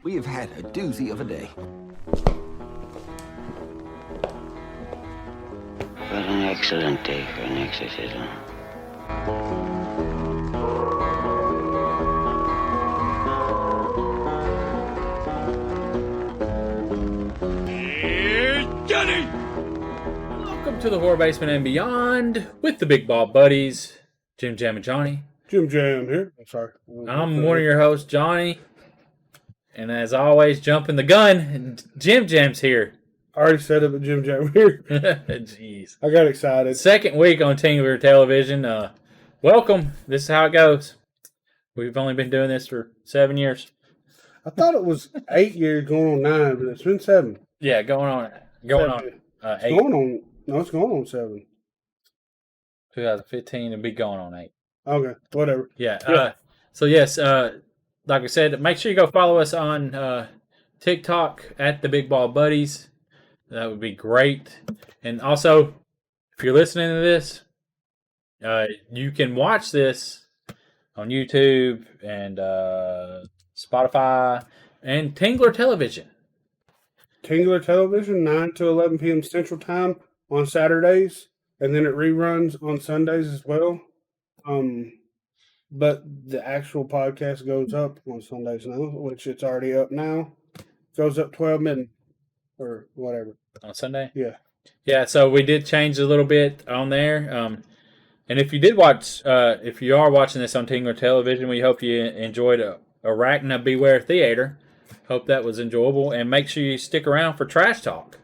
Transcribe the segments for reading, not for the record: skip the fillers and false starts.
We have had a doozy of a day. What an excellent day for an exorcism. Welcome to the Horror Basement and Beyond with the Big Ball Buddies, Jim Jam and Johnny. Jim Jam here. I'm sorry. I'm one of your hosts, Johnny. And as always, jumping the gun, Jim Jam's here. I already said it, but Jim Jam here. Jeez. I got excited. Second week on Tingler Television. Welcome. This is how it goes. We've only been doing this for 7 years. I thought it was 8 years going on 9, but it's been 7. Yeah, going on 8. It's going on 7. 2015 and be going on 8. Okay, whatever. Yeah. So yes, like I said, make sure you go follow us on TikTok at the Big Ball Buddies. That would be great. And also, if you're listening to this, you can watch this on YouTube and Spotify and Tingler Television. Tingler Television, 9 to 11 p.m. Central Time on Saturdays, and then it reruns on Sundays as well. But the actual podcast goes up on Sundays now, which it's already up now. Goes up 12 midnight or whatever. On Sunday? Yeah. Yeah, so we did change a little bit on there. And if you did watch, if you are watching this on Tingler Television, we hope you enjoyed Arachna Beware Theater. Hope that was enjoyable. And make sure you stick around for Trash Talk.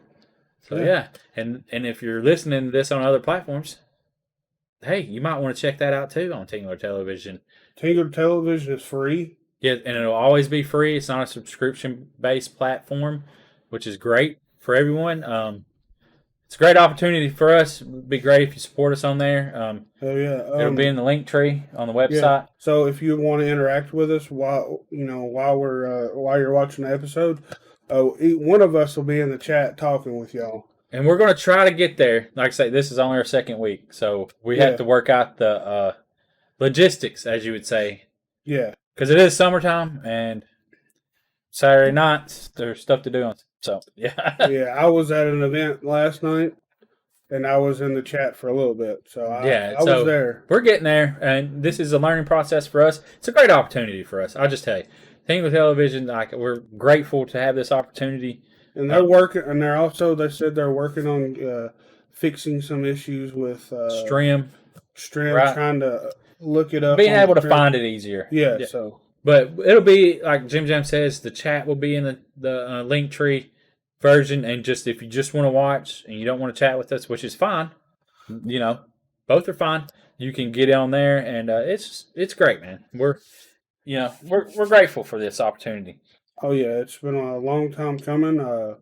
So, yeah. And if you're listening to this on other platforms, hey, you might want to check that out too on Tingler Television. Tingler Television is free. Yeah, and it'll always be free. It's not a subscription-based platform, which is great for everyone. It's a great opportunity for us. It would be great if you support us on there. Hell yeah. It'll be in the link tree on the website. Yeah. So if you want to interact with us while you're watching the episode, one of us will be in the chat talking with y'all. And we're going to try to get there. Like I say, this is only our second week, so we have to work out the logistics, as you would say. Yeah. Because it is summertime, and Saturday nights, there's stuff to do. So, yeah. Yeah, I was at an event last night, and I was in the chat for a little bit. So, I was there. We're getting there, and this is a learning process for us. It's a great opportunity for us. I'll just tell you. Tingler Television, we're grateful to have this opportunity. And they're working, and they said they're working on fixing some issues with Stream, right. Trying to look it up. Being able to find it easier. Yeah, so. But it'll be, like Jim Jam says, the chat will be in the link tree version. And just if you just want to watch and you don't want to chat with us, which is fine, both are fine. You can get on there, and it's great, man. We're grateful for this opportunity. Oh yeah, it's been a long time coming. Like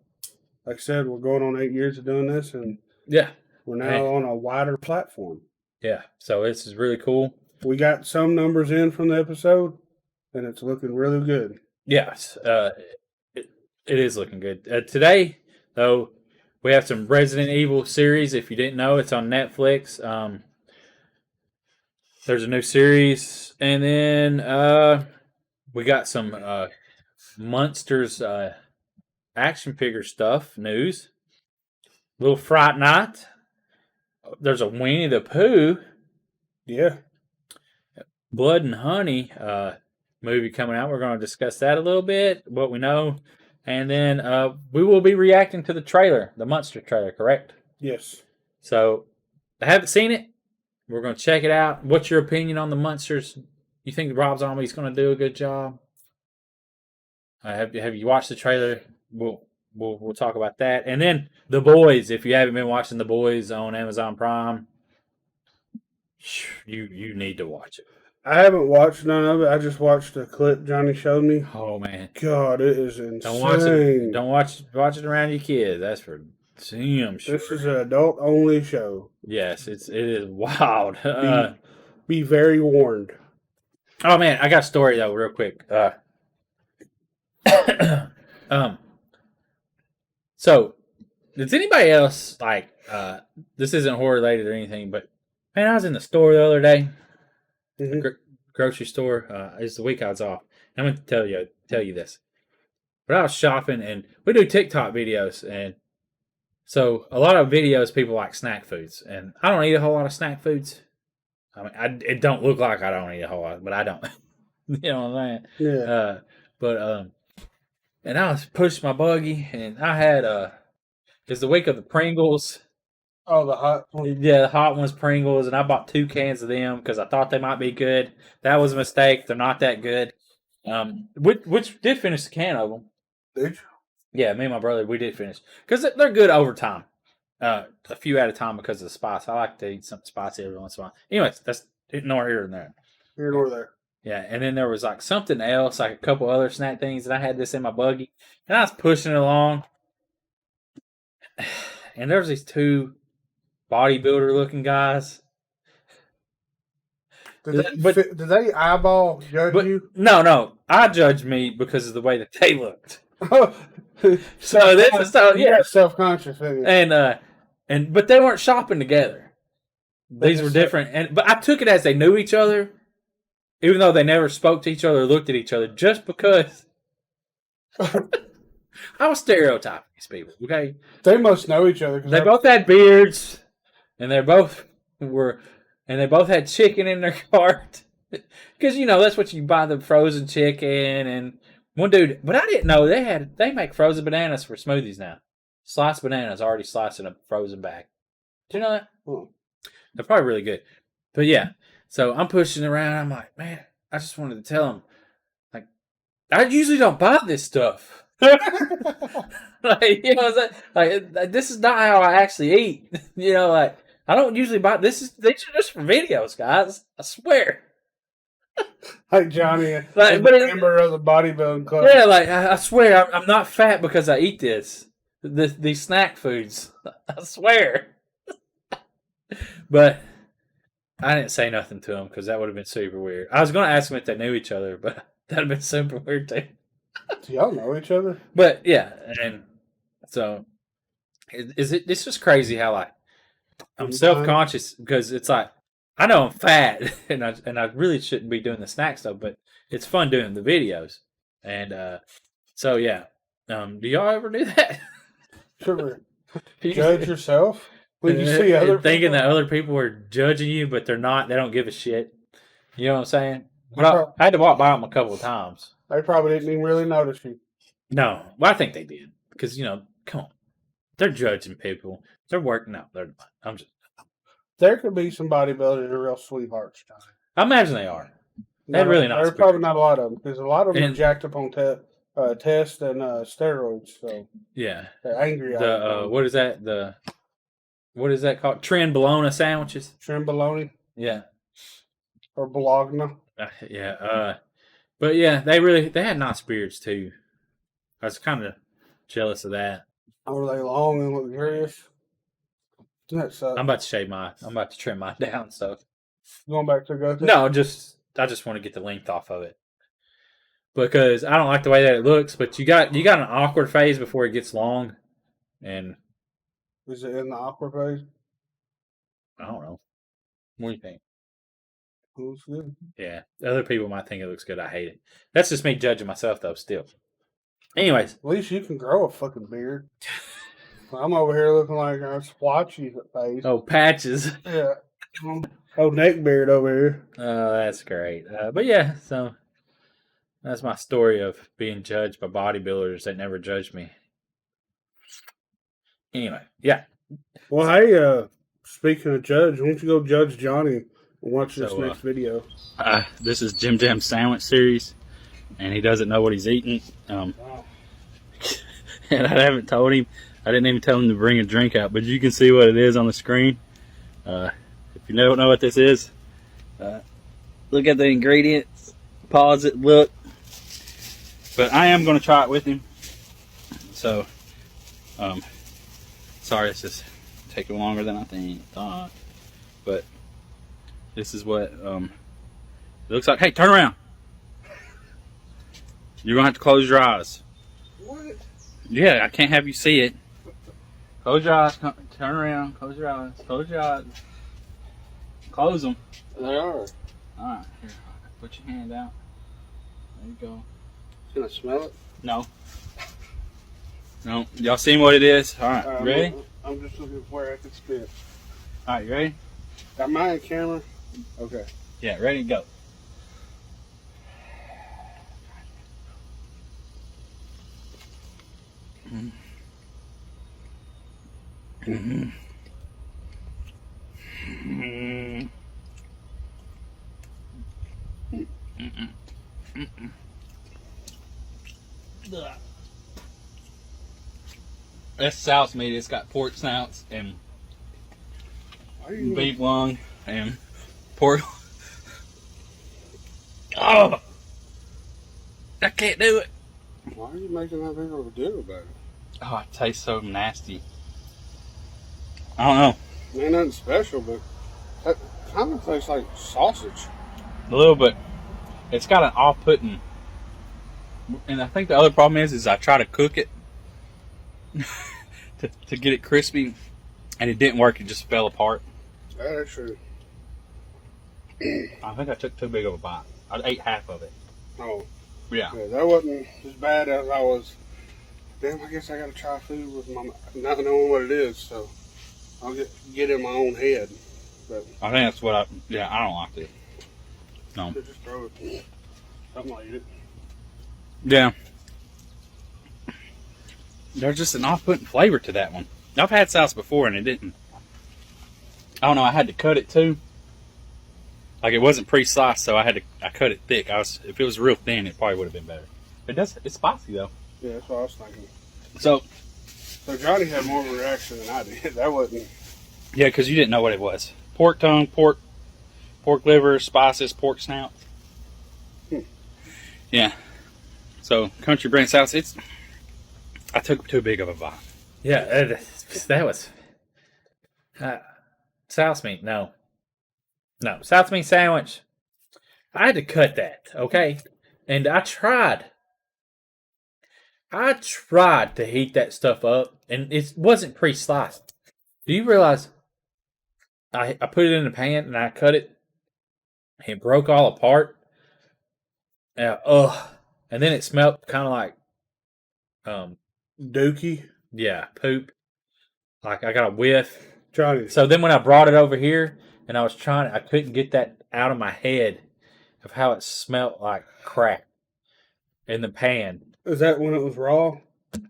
I said, we're going on 8 years of doing this, and we're now on a wider platform. Yeah, so this is really cool. We got some numbers in from the episode, and it's looking really good. Yes, it is looking good. Today, though, we have some Resident Evil series. If you didn't know, it's on Netflix. There's a new series, and then we got some Monsters action figure stuff news. Little Fright Night. There's a Winnie the Pooh. Yeah. Blood and Honey movie coming out. We're going to discuss that a little bit, what we know. And then we will be reacting to the trailer, the Monster trailer, correct? Yes. So, I haven't seen it. We're going to check it out. What's your opinion on the Monsters? You think Rob Zombie's going to do a good job? Have you watched the trailer? We'll talk about that. And then The Boys. If you haven't been watching The Boys on Amazon Prime, you need to watch it. I haven't watched none of it. I just watched a clip Johnny showed me. Oh man, God, it is insane. Don't watch it. Don't watch it around your kids. That's for damn sure. This is an adult only show. Yes, it is wild. Be very warned. Oh man, I got a story though, real quick. So, does anybody else this isn't horror related or anything, but man, I was in the store the other day, grocery store. It's the week I was off. I'm going to tell you this. But I was shopping, and we do TikTok videos, and so a lot of videos people like snack foods, and I don't eat a whole lot of snack foods. I mean, it don't look like I don't eat a whole lot, but I don't. You know what I'm saying? Yeah. And I was pushing my buggy, and I had it's the week of the Pringles. Oh, the hot one. Yeah, the hot ones Pringles, and I bought 2 cans of them because I thought they might be good. That was a mistake. They're not that good. Which did finish the can of them. Did you? Yeah, me and my brother, we did finish because they're good over time. A few at a time because of the spice. I like to eat something spicy every once in a while. Anyways, that's nor here nor there. Here nor there. Yeah, and then there was like something else, like a couple other snack things, and I had this in my buggy, and I was pushing it along, and there was these 2 bodybuilder looking guys. Did they eyeball judge you? No, I judged me because of the way that they looked. So this is self-conscious, but they weren't shopping together. These were different, but I took it as they knew each other, even though they never spoke to each other or looked at each other, just because I was stereotyping these people. Okay, they must know each other. They both had beards, and they both had chicken in their cart because that's what you buy, the frozen chicken. And one dude, but I didn't know they make frozen bananas for smoothies now. Sliced bananas already sliced in a frozen bag. Do you know that? They're probably really good. But yeah, so I'm pushing around. I'm like, man, I just wanted to tell them, like, I usually don't buy this stuff. Like, like this is not how I actually eat. Like, I don't usually buy these are just for videos, guys. I swear. Like Johnny, but member of the bodybuilding club. Yeah, like I swear, I'm not fat because I eat these snack foods. I swear. But I didn't say nothing to them because that would have been super weird. I was going to ask them if they knew each other, but that'd have been super weird too. Do y'all know each other? But yeah, and so it's just crazy how like I'm self-conscious because it's like I know I'm fat and I really shouldn't be doing the snack stuff, but it's fun doing the videos. And so yeah, do y'all ever do that? Sure. Judge yourself when you see other thinking that other people are judging you, but they're not. They don't give a shit. You know what I'm saying? But I had to walk by them a couple of times. They probably didn't even really notice you. No, well, I think they did because come on, they're judging people. They're working out. They're not. I'm just. There could be some bodybuilders that are real sweethearts, Johnny. I imagine they are. They're really not. There's probably not a lot of them because a lot of them are jacked up on tests and steroids. So yeah, they're angry. What is that? What is that called? Trenbolone sandwiches. Trenbolone. Yeah. Or Bologna. Yeah. But yeah, they had nice beards too. I was kind of jealous of that. Were they long and luxurious? I'm about to trim mine down. So going back to go. No, I just want to get the length off of it because I don't like the way that it looks. But you got an awkward phase before it gets long, and is it in the awkward phase? I don't know. What do you think? It looks good. Yeah, other people might think it looks good. I hate it. That's just me judging myself, though. Still. Anyways, at least you can grow a fucking beard. I'm over here looking like a splotchy face. Oh, patches. Yeah. Oh, neck beard over here. Oh, that's great. But yeah, so that's my story of being judged by bodybuilders that never judged me. Anyway, yeah. Well, hey, speaking of judge, why don't you go judge Johnny and watch this next video? This is Jim Jam Sandwich Series, and he doesn't know what he's eating. And I haven't told him. I didn't even tell him to bring a drink out, but you can see what it is on the screen. If you don't know what this is, look at the ingredients, pause it, look. But I am going to try it with him. So, sorry, it's just taking longer than I thought. But this is what it looks like. Hey, turn around. You're going to have to close your eyes. What? Yeah, I can't have you see it. Close your eyes. Turn around. Close your eyes. Close your eyes. Close them. They are. Alright, here. Put your hand out. There you go. Can I smell it? No. No, y'all seen what it is? All right, ready? I'm just looking for where I can spit. All right, you ready? Got my camera? Okay. Yeah, ready to go. Mm-hmm. Mm-mm. Mm-mm. Mm-mm. That's souse meat. It's got pork snouts and beef lung and pork. Oh, I can't do it. Why are you making that big of a deal about it? Oh, it tastes so nasty. I don't know. Ain't nothing special, but that kind of tastes like sausage. A little bit. It's got an off-putting. And I think the other problem is I try to cook it to get it crispy, and it didn't work. It just fell apart. That's true. I think I took too big of a bite. I ate half of it. Oh. Yeah. Yeah, that wasn't as bad as I was. Damn, I guess I gotta try food with my not knowing what it is, so I'll get in my own head. But I think that's what I don't like it. No. just throw it. Something like it. Yeah. There's just an off-putting flavor to that one. I've had sauce before and it didn't. I don't know. I had to cut it too. Like it wasn't pre-sliced, so I cut it thick. If it was real thin, it probably would have been better. It's spicy though. Yeah, that's what I was thinking. So Johnny had more of a reaction than I did. That wasn't. yeah, because you didn't know what it was. Pork tongue, pork liver, spices, pork snout. Yeah. So country brand sauce. I took too big of a bite. Yeah, that was sauce meat. No, sauce meat sandwich. I had to cut that. Okay, and I tried to heat that stuff up, and it wasn't pre-sliced. Do you realize I put it in the pan and I cut it? It broke all apart. And then it smelled kind of like Dookie. Yeah, poop. Like I got a whiff. Johnny. So then when I brought it over here and I couldn't get that out of my head of how it smelled like crap in the pan. Is that when it was raw?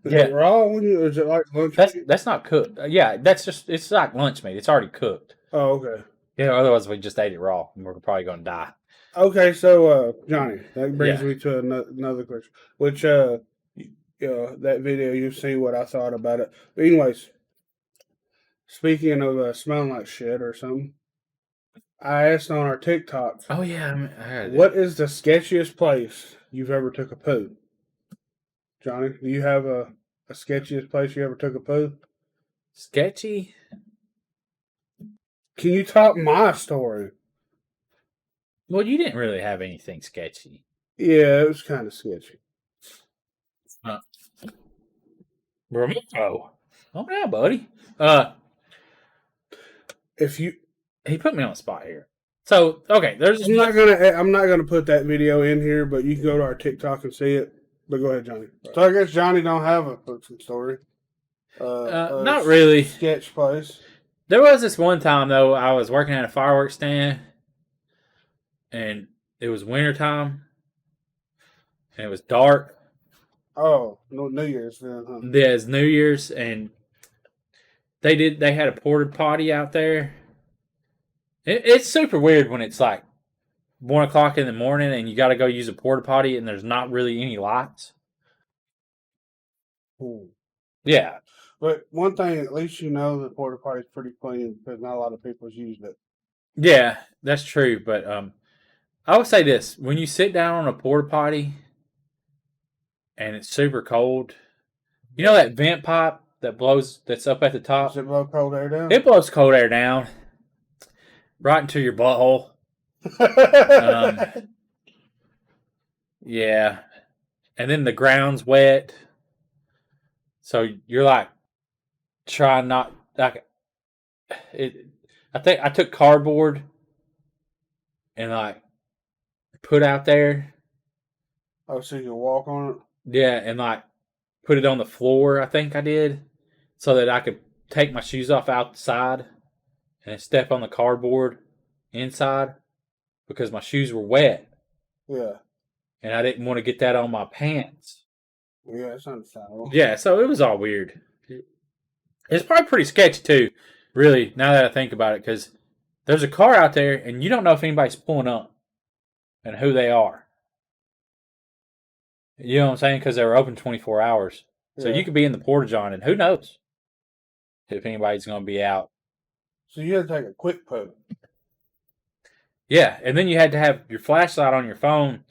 Is Yeah. it raw when or is it like lunch meat? That's not cooked. Yeah, it's like lunch meat. It's already cooked. Oh, okay. Yeah, otherwise we just ate it raw and we're probably going to die. Okay, so Johnny, that brings me to another question. Which that video, you've seen what I thought about it. But anyways, speaking of smelling like shit or something, I asked on our TikTok. Oh yeah, I heard what is the sketchiest place you've ever took a poo? Johnny, do you have a sketchiest place you ever took a poo? Sketchy? Can you top my story? Well, you didn't really have anything sketchy. Yeah, it was kind of sketchy. Oh yeah, buddy. He put me on the spot here. So okay, I'm not gonna put that video in here, but you can go to our TikTok and see it. But go ahead, Johnny. So I guess Johnny don't have a person story. Not really. Sketch place. There was this one time though. I was working at a fireworks stand, and it was wintertime, and it was dark. Oh, no, New Year's then, huh? Yeah, it's New Year's, and they had a porta potty out there. It's super weird when it's like 1 o'clock in the morning and you got to go use a porta potty and there's not really any lights. Ooh. Yeah. But one thing, at least you know the porta potty is pretty clean because not a lot of people's used it. Yeah, that's true. But I would say this: when you sit down on a porta potty and it's super cold, you know that vent pipe that's up at the top? Does it blow cold air down? It blows cold air down right into your butthole. Yeah, and then the ground's wet, so you're like trying not like it. I think I took cardboard and like put out there. Oh, so you can walk on it? Yeah, and like put it on the floor, I think I did, so that I could take my shoes off outside and then step on the cardboard inside because my shoes were wet. Yeah. And I didn't want to get that on my pants. Yeah, it's understandable. Yeah, so it was all weird. It's probably pretty sketchy, too, really, now that I think about it, because there's a car out there, and you don't know if anybody's pulling up and who they are. You know what I'm saying? Because they were open 24 hours. So you could be in the Porta-John, and who knows if anybody's going to be out. So you had to take a quick poop. Yeah, and then you had to have your flashlight on your phone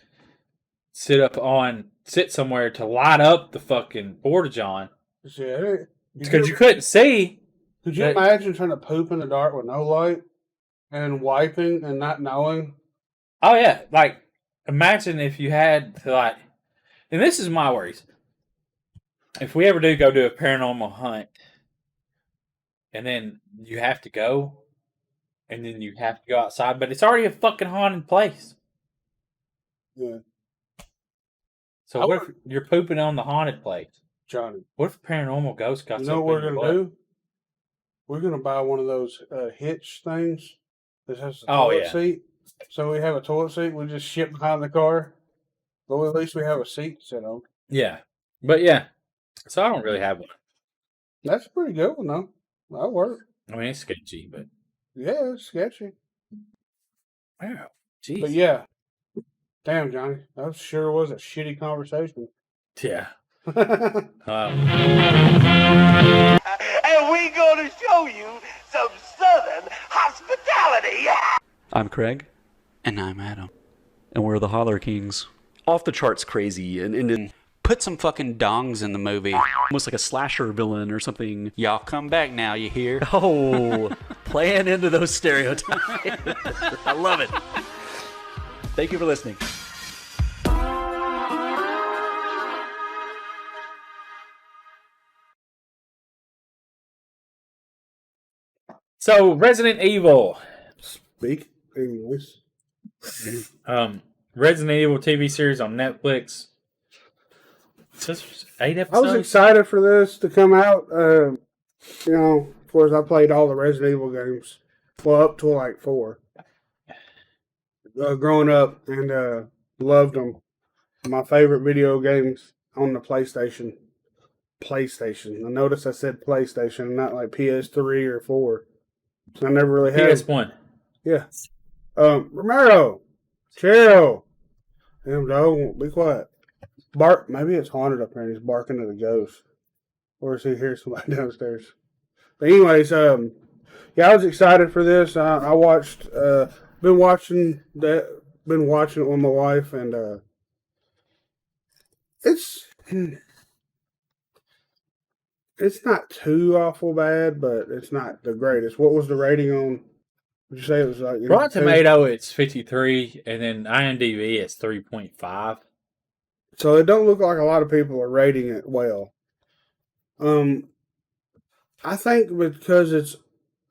sit somewhere to light up the fucking Porta-John. Yeah, because you couldn't see. Could you imagine trying to poop in the dark with no light and wiping and not knowing? Oh, yeah. Like, imagine if you had to, like, and this is my worries. If we ever do go do a paranormal hunt, and then you have to go, and then you have to go outside, but it's already a fucking haunted place. Yeah. So what if you're pooping on the haunted place? Johnny. What if a paranormal ghost got something? You know what we're going to do? We're going to buy one of those hitch things that has a toilet seat. So we have a toilet seat. We just shit behind the car. But at least we have a seat to sit on. Yeah. But yeah. So I don't really have one. That's a pretty good one, though. That'll work. I mean, it's sketchy, but... Yeah, it's sketchy. Wow. Jeez. But yeah. Damn, Johnny. That sure was a shitty conversation. Yeah. And we gonna show you some Southern hospitality. I'm Craig. And I'm Adam. And we're the Holler Kings. Off the charts crazy and Put some fucking dongs in the movie. almost like a slasher villain or something. Y'all come back now, you hear? Oh, playing into those stereotypes. I love it. Thank you for listening. So, Resident Evil. Speak English. Resident Evil TV series on Netflix. Just 8 episodes. I was excited for this to come out. You know, of course, I played all the Resident Evil games. Well, up to like 4. Growing up and loved them. My favorite video games on the PlayStation. I noticed I said PlayStation, not like PS3 or 4. I never really had PS1. Yeah. Romero, chill. Damn dog, be quiet. Bark. Maybe it's haunted up here and he's barking at a ghost. Or is he hear somebody downstairs? But anyways, yeah, I was excited for this. I watched, been watching it with my wife, and it's not too awful bad, but it's not the greatest. What was the rating on? Would you say it was like Rotten Tomato? It's 53, and then IMDb it's 3.5. So it don't look like a lot of people are rating it well. I think because it's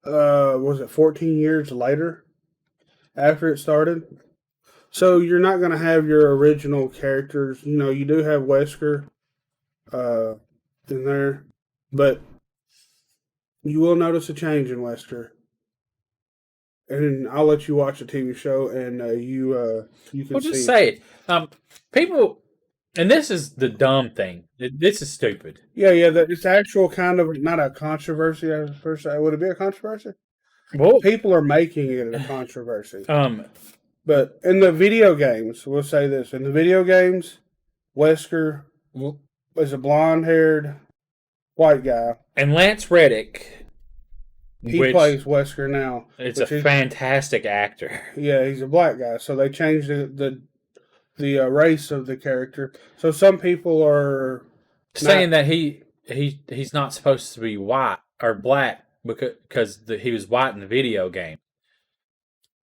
was it 14 years later after it started, so you're not going to have your original characters. You know, you do have Wesker in there, but you will notice a change in Wesker. And I'll let you watch the TV show, and you can Well, see. just say it. People, and this is the dumb thing. This is stupid. Yeah, it's actual kind of not a controversy per se. Would it be a controversy? Well, People are making it a controversy. But in the video games, we'll say this: in the video games, Wesker is a blonde-haired white guy, and Lance Reddick, he plays Wesker now. It's a fantastic actor. Yeah, he's a black guy, so they changed the race of the character. So some people are saying that he's not supposed to be white or black because he was white in the video game,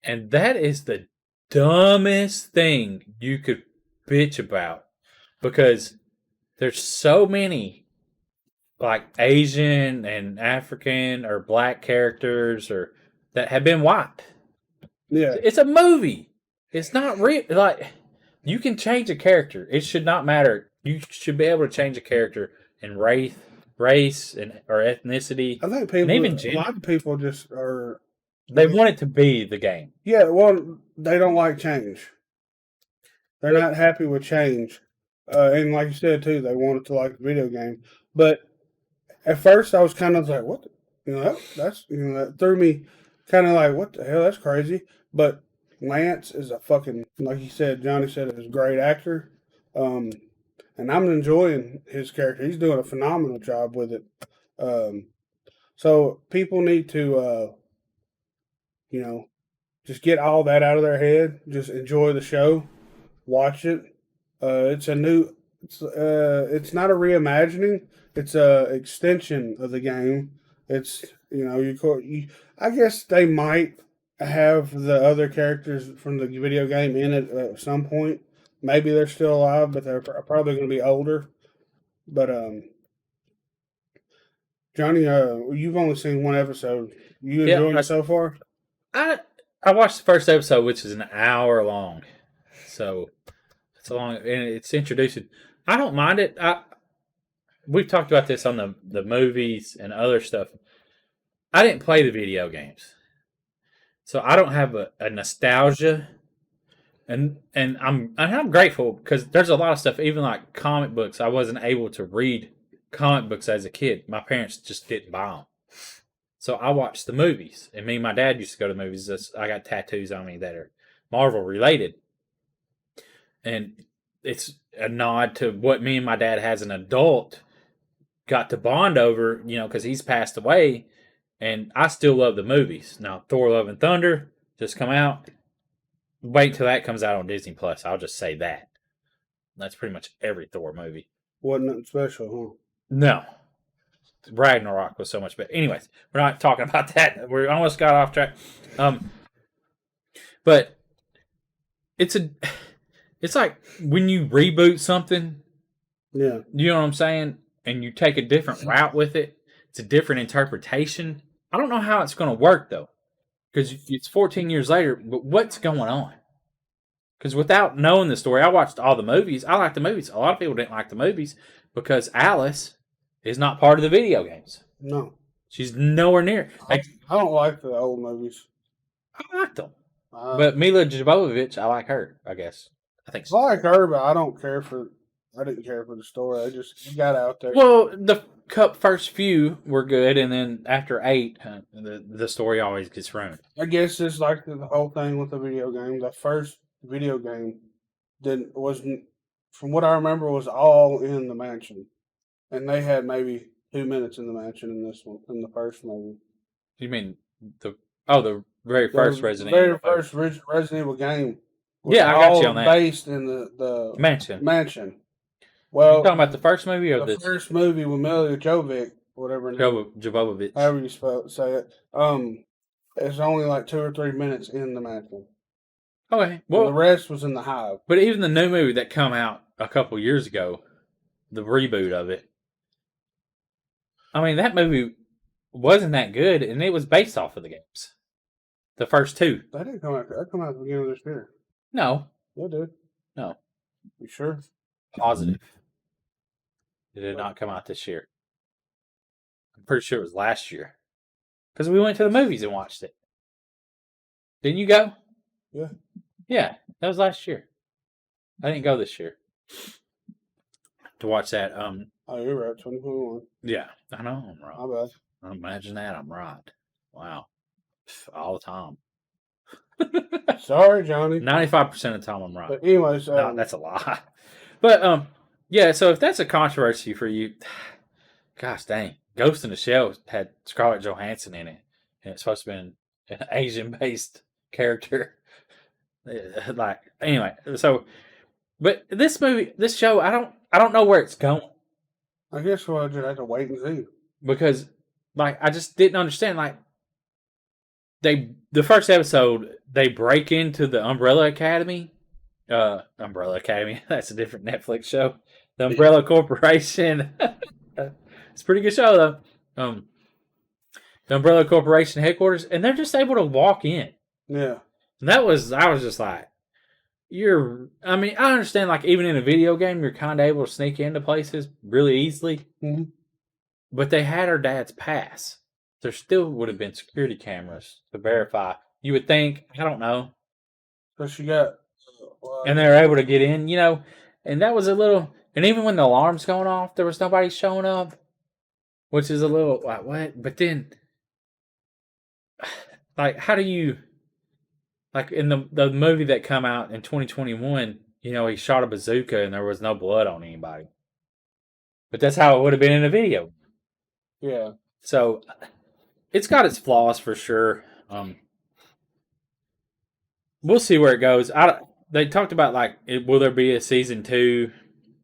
and that is the dumbest thing you could bitch about, because there's so many like Asian and African or black characters or that have been white. Yeah, it's a movie. It's not real. Like, you can change a character. It should not matter. You should be able to change a character and race and or ethnicity. I think And even a gender. lot of people just are. They want it to be the game. Yeah, well, they don't like change. They're not happy with change. And like you said, too, they want it to like the video game. But at first, I was kind of like, what? That threw me kind of like, what the hell? That's crazy. But Lance is a fucking, like you said, Johnny said, is a great actor. And I'm enjoying his character. He's doing a phenomenal job with it. So people need to, just get all that out of their head. Just enjoy the show. Watch it. It's a new. It's not a reimagining. It's a extension of the game. It's I guess they might have the other characters from the video game in it at some point. Maybe they're still alive, but they're probably going to be older. But Johnny, you've only seen one episode. You enjoying it so far? I watched the first episode, which is an hour long, so it's long and it's introducing. I don't mind it. We've talked about this on the movies and other stuff. I didn't play the video games, so I don't have a nostalgia, and I'm grateful because there's a lot of stuff, even like comic books. I wasn't able to read comic books as a kid. My parents just didn't buy them. So I watched the movies, and me and my dad used to go to the movies. I got tattoos on me that are Marvel related, and it's a nod to what me and my dad, as an adult, got to bond over. Because he's passed away, and I still love the movies. Now, Thor: Love and Thunder just come out. Wait till that comes out on Disney Plus. I'll just say that. That's pretty much every Thor movie. Wasn't nothing special, huh? No. Ragnarok was so much better. Anyways, we're not talking about that. We almost got off track. But it's like when you reboot something. Yeah. You know what I'm saying? And you take a different route with it. It's a different interpretation. I don't know how it's going to work, though. Because it's 14 years later, but what's going on? Because without knowing the story, I watched all the movies. I like the movies. A lot of people didn't like the movies because Alice is not part of the video games. No. She's nowhere near. I don't like the old movies. I liked them. But Mila Jovovich, I like her, I guess. I think so. I like her, but I didn't care for the story. I just got out there. Well, the first few were good, and then after 8, the story always gets ruined. I guess it's like the whole thing with the video game. The first video game wasn't, from what I remember, was all in the mansion. And they had maybe 2 minutes in the mansion in this one, in the first movie. You mean the very first Resident Evil? First Resident Evil game. Yeah, I got you on that. Based in the mansion. Well, you're talking about the first movie or the first movie with Mila Jovovich, whatever. Jovovich. However you say it. It's only like 2 or 3 minutes in the mansion. Okay, well, and the rest was in the hive. But even the new movie that came out a couple years ago, the reboot of it, I mean, that movie wasn't that good, and it was based off of the games. The first 2. That didn't come out. That come out at the beginning of this year. No. Yeah, dude. No. You sure? Positive. It did not come out this year. I'm pretty sure it was last year. Because we went to the movies and watched it. Didn't you go? Yeah. Yeah, that was last year. I didn't go this year to watch that. Oh, you're right. 2021. Yeah, I know I'm right. My bad. Imagine that I'm right. Wow, all the time. Sorry, Johnny. 95% of the time I'm right. But anyways, no, that's a lie. But yeah. So if that's a controversy for you, gosh dang, Ghost in the Shell had Scarlett Johansson in it, and it's supposed to be an Asian-based character. Like anyway, so but this show, I don't know where it's going. I guess we'll just have to wait and see. Because like I just didn't understand. Like the first episode, they break into the Umbrella Academy. Umbrella Academy, that's a different Netflix show. The Umbrella Corporation. It's a pretty good show though. The Umbrella Corporation headquarters, and they're just able to walk in. Yeah. And I was just like, I mean, I understand, like, even in a video game, you're kind of able to sneak into places really easily. Mm-hmm. But they had her dad's pass. There still would have been security cameras to verify. You would think, I don't know. So she got. And they were able to get in, and that was a little. And even when the alarm's going off, there was nobody showing up, which is a little like, what? But then, like, how do you, like, in the movie that come out in 2021, he shot a bazooka and there was no blood on anybody. But that's how it would have been in a video. Yeah. So, it's got its flaws for sure. We'll see where it goes. They talked about, like, will there be a season 2?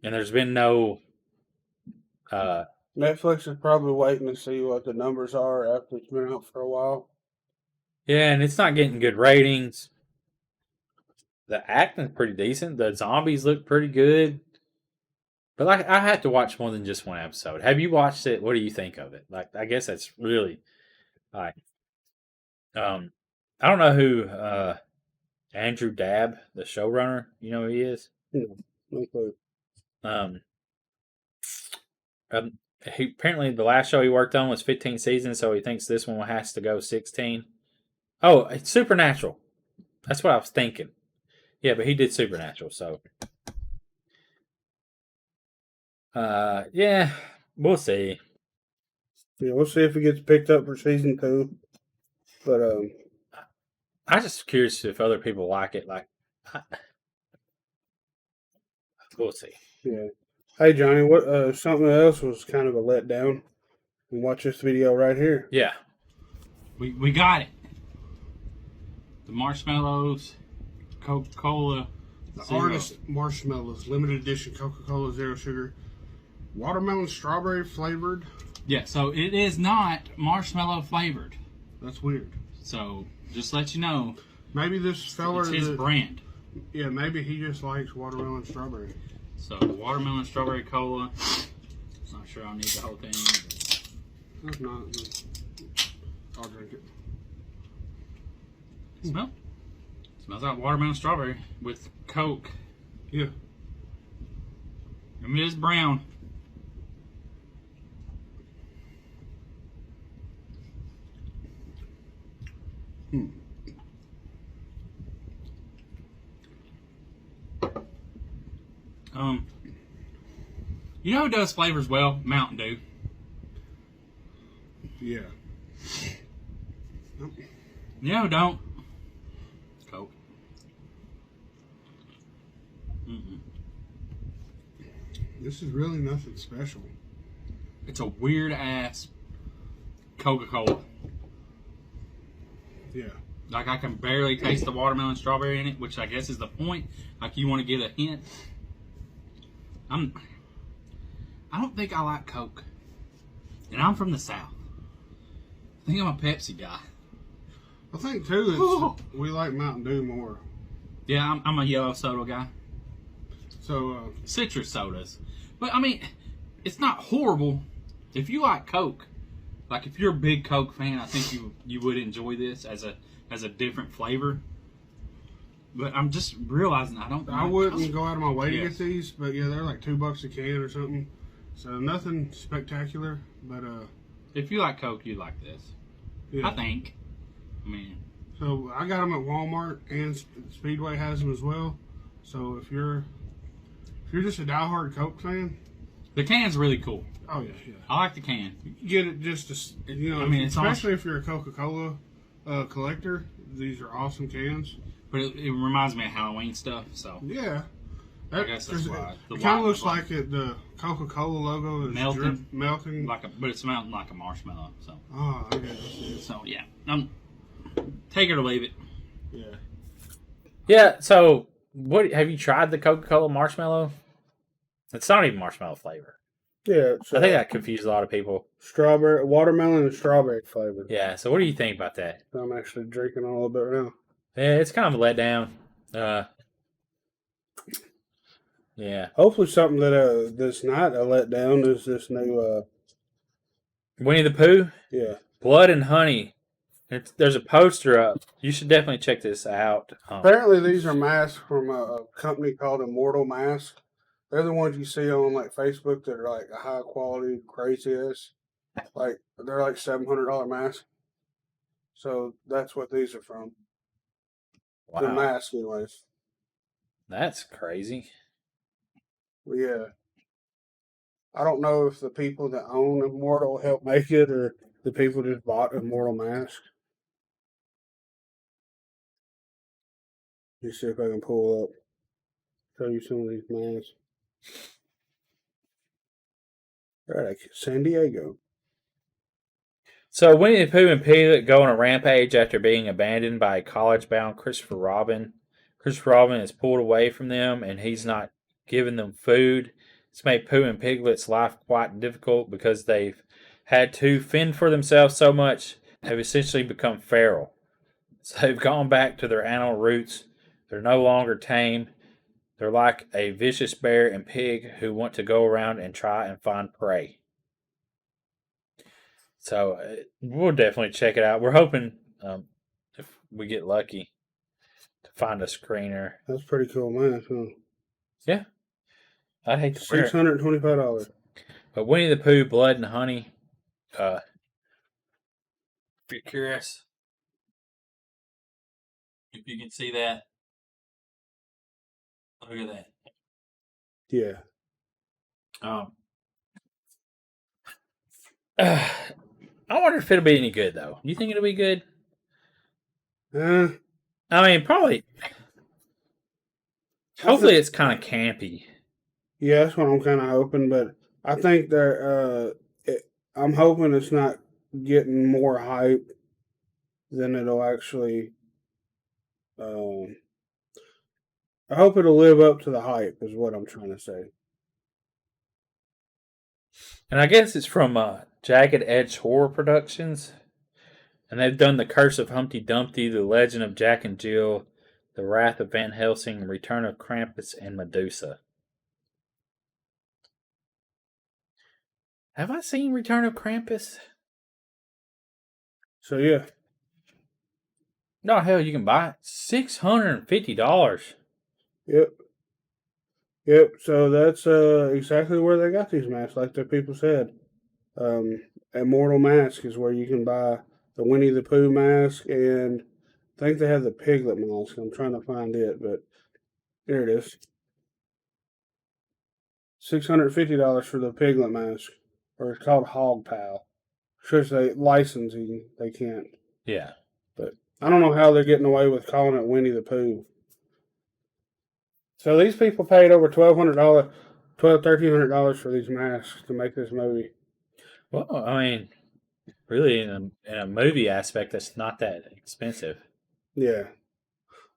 And there's been no. Netflix is probably waiting to see what the numbers are after it's been out for a while. Yeah, and it's not getting good ratings. The acting's pretty decent. The zombies look pretty good. But, like, I have to watch more than just one episode. Have you watched it? What do you think of it? Like, I guess that's really, like, I don't know who Andrew Dabb, the showrunner, who he is? No clue. He apparently the last show he worked on was 15 seasons, so he thinks this one has to go 16. Oh, it's Supernatural. That's what I was thinking. Yeah, but he did Supernatural, so yeah, we'll see. Yeah, we'll see if it gets picked up for season 2. But I'm just curious if other people like it. Like, we'll see. Yeah. Hey Johnny, what something else was kind of a letdown. And watch this video right here. Yeah, we got it. The marshmallows, Coca-Cola. The Zero. Artist Marshmallows, limited edition Coca-Cola Zero Sugar, watermelon strawberry flavored. Yeah, so it is not marshmallow flavored. That's weird. So just let you know, Maybe this fella. it's his brand. Yeah, maybe he just likes watermelon strawberry. So watermelon strawberry cola. Not sure I'll need the whole thing. If not, I'll drink it. Smells like watermelon strawberry with Coke. Yeah. And it is brown. You know who does flavors well? Mountain Dew. Yeah. You know who don't? Coke. This is really nothing special. It's a weird ass Coca-Cola. Yeah. Like, I can barely taste the watermelon strawberry in it, which I guess is the point. Like, you want to give a hint. I don't think I like Coke. And I'm from the South. I think I'm a Pepsi guy. I think too we like Mountain Dew more. Yeah, I'm a yellow soda guy. So Citrus sodas. But, I mean, it's not horrible. If you like Coke, like, if you're a big Coke fan, I think you would enjoy this as a different flavor. But I'm just realizing I don't. I wouldn't go out of my way to Yes. get these, but yeah, they're like $2 a can or something. So nothing spectacular, but If you like Coke, you like this. yeah. I think. I mean, So I got them at Walmart, and Speedway has them as well. So if you're just a diehard Coke fan, the can's really cool. oh yeah, yeah, I like the can. you get it just to I mean, it's especially if you're a Coca-Cola collector. These are awesome cans. But it reminds me of Halloween stuff, so Yeah. I guess that's why. It kind of looks like the Coca-Cola logo is Melting. melting. but it's melting like a marshmallow. So Oh, I get this. so yeah, take it or leave it. Yeah. Yeah. So what have you tried the Coca-Cola marshmallow? It's not even marshmallow flavor. Yeah. It's, I think that confused a lot of people. strawberry, watermelon, and strawberry flavor. Yeah. So what do you think about that? I'm actually drinking a little bit right now. Yeah, it's kind of a letdown. Yeah. Hopefully, something that's not a letdown is this new. Winnie the Pooh, Yeah. Blood and Honey There's a poster up. You should definitely check this out. Apparently, these are masks from a company called Immortal Mask. They're the ones you see on like Facebook that are like a high quality, crazy ass. Like they're like $700 masks. So that's what these are from. Wow, The mask, anyways. that's crazy. But yeah, I don't know if the people that own Immortal helped make it or the people just bought Immortal Mask. Let's see if I can pull up, show you some of these masks. All right, San Diego. So Winnie the Pooh and Piglet go on a rampage after being abandoned by college-bound Christopher Robin. Christopher Robin is pulled away from them, and he's not giving them food. It's made Pooh and Piglet's life quite difficult because they've had to fend for themselves so much, they've essentially become feral. So they've gone back to their animal roots. They're no longer tame. They're like a vicious bear and pig who want to go around and try and find prey. So we'll definitely check it out. We're hoping if we get lucky to find a screener. That's pretty cool mask, huh? Yeah. I'd hate to wear it. $625. But Winnie the Pooh, Blood and Honey, if you're curious, if you can see that, look at that. Yeah. I wonder if it'll be any good, though. You think it'll be good? Uh, I mean, probably. Hopefully, it's kind of campy. Yeah, that's what I'm kind of hoping, but I think they're. I'm hoping it's not getting more hype than it'll actually. I hope it'll live up to the hype, is what I'm trying to say. And I guess it's from Jagged Edge Horror Productions. And they've done The Curse of Humpty Dumpty, The Legend of Jack and Jill, The Wrath of Van Helsing, Return of Krampus, and Medusa. Have I seen Return of Krampus? So, yeah. No, hell, you can buy it. $650. Yep. Yep. So that's exactly where they got these masks, like the people said. Immortal Mask is where you can buy the Winnie the Pooh mask, and I think they have the Piglet mask. I'm trying to find it, but there it is. $650 for the Piglet mask, or it's called Hog Pal. Should say licensing, they can't. Yeah. But I don't know how they're getting away with calling it Winnie the Pooh. So these people paid over $1,300 for these masks to make this movie. Well, I mean, really, in a movie aspect, that's not that expensive. Yeah.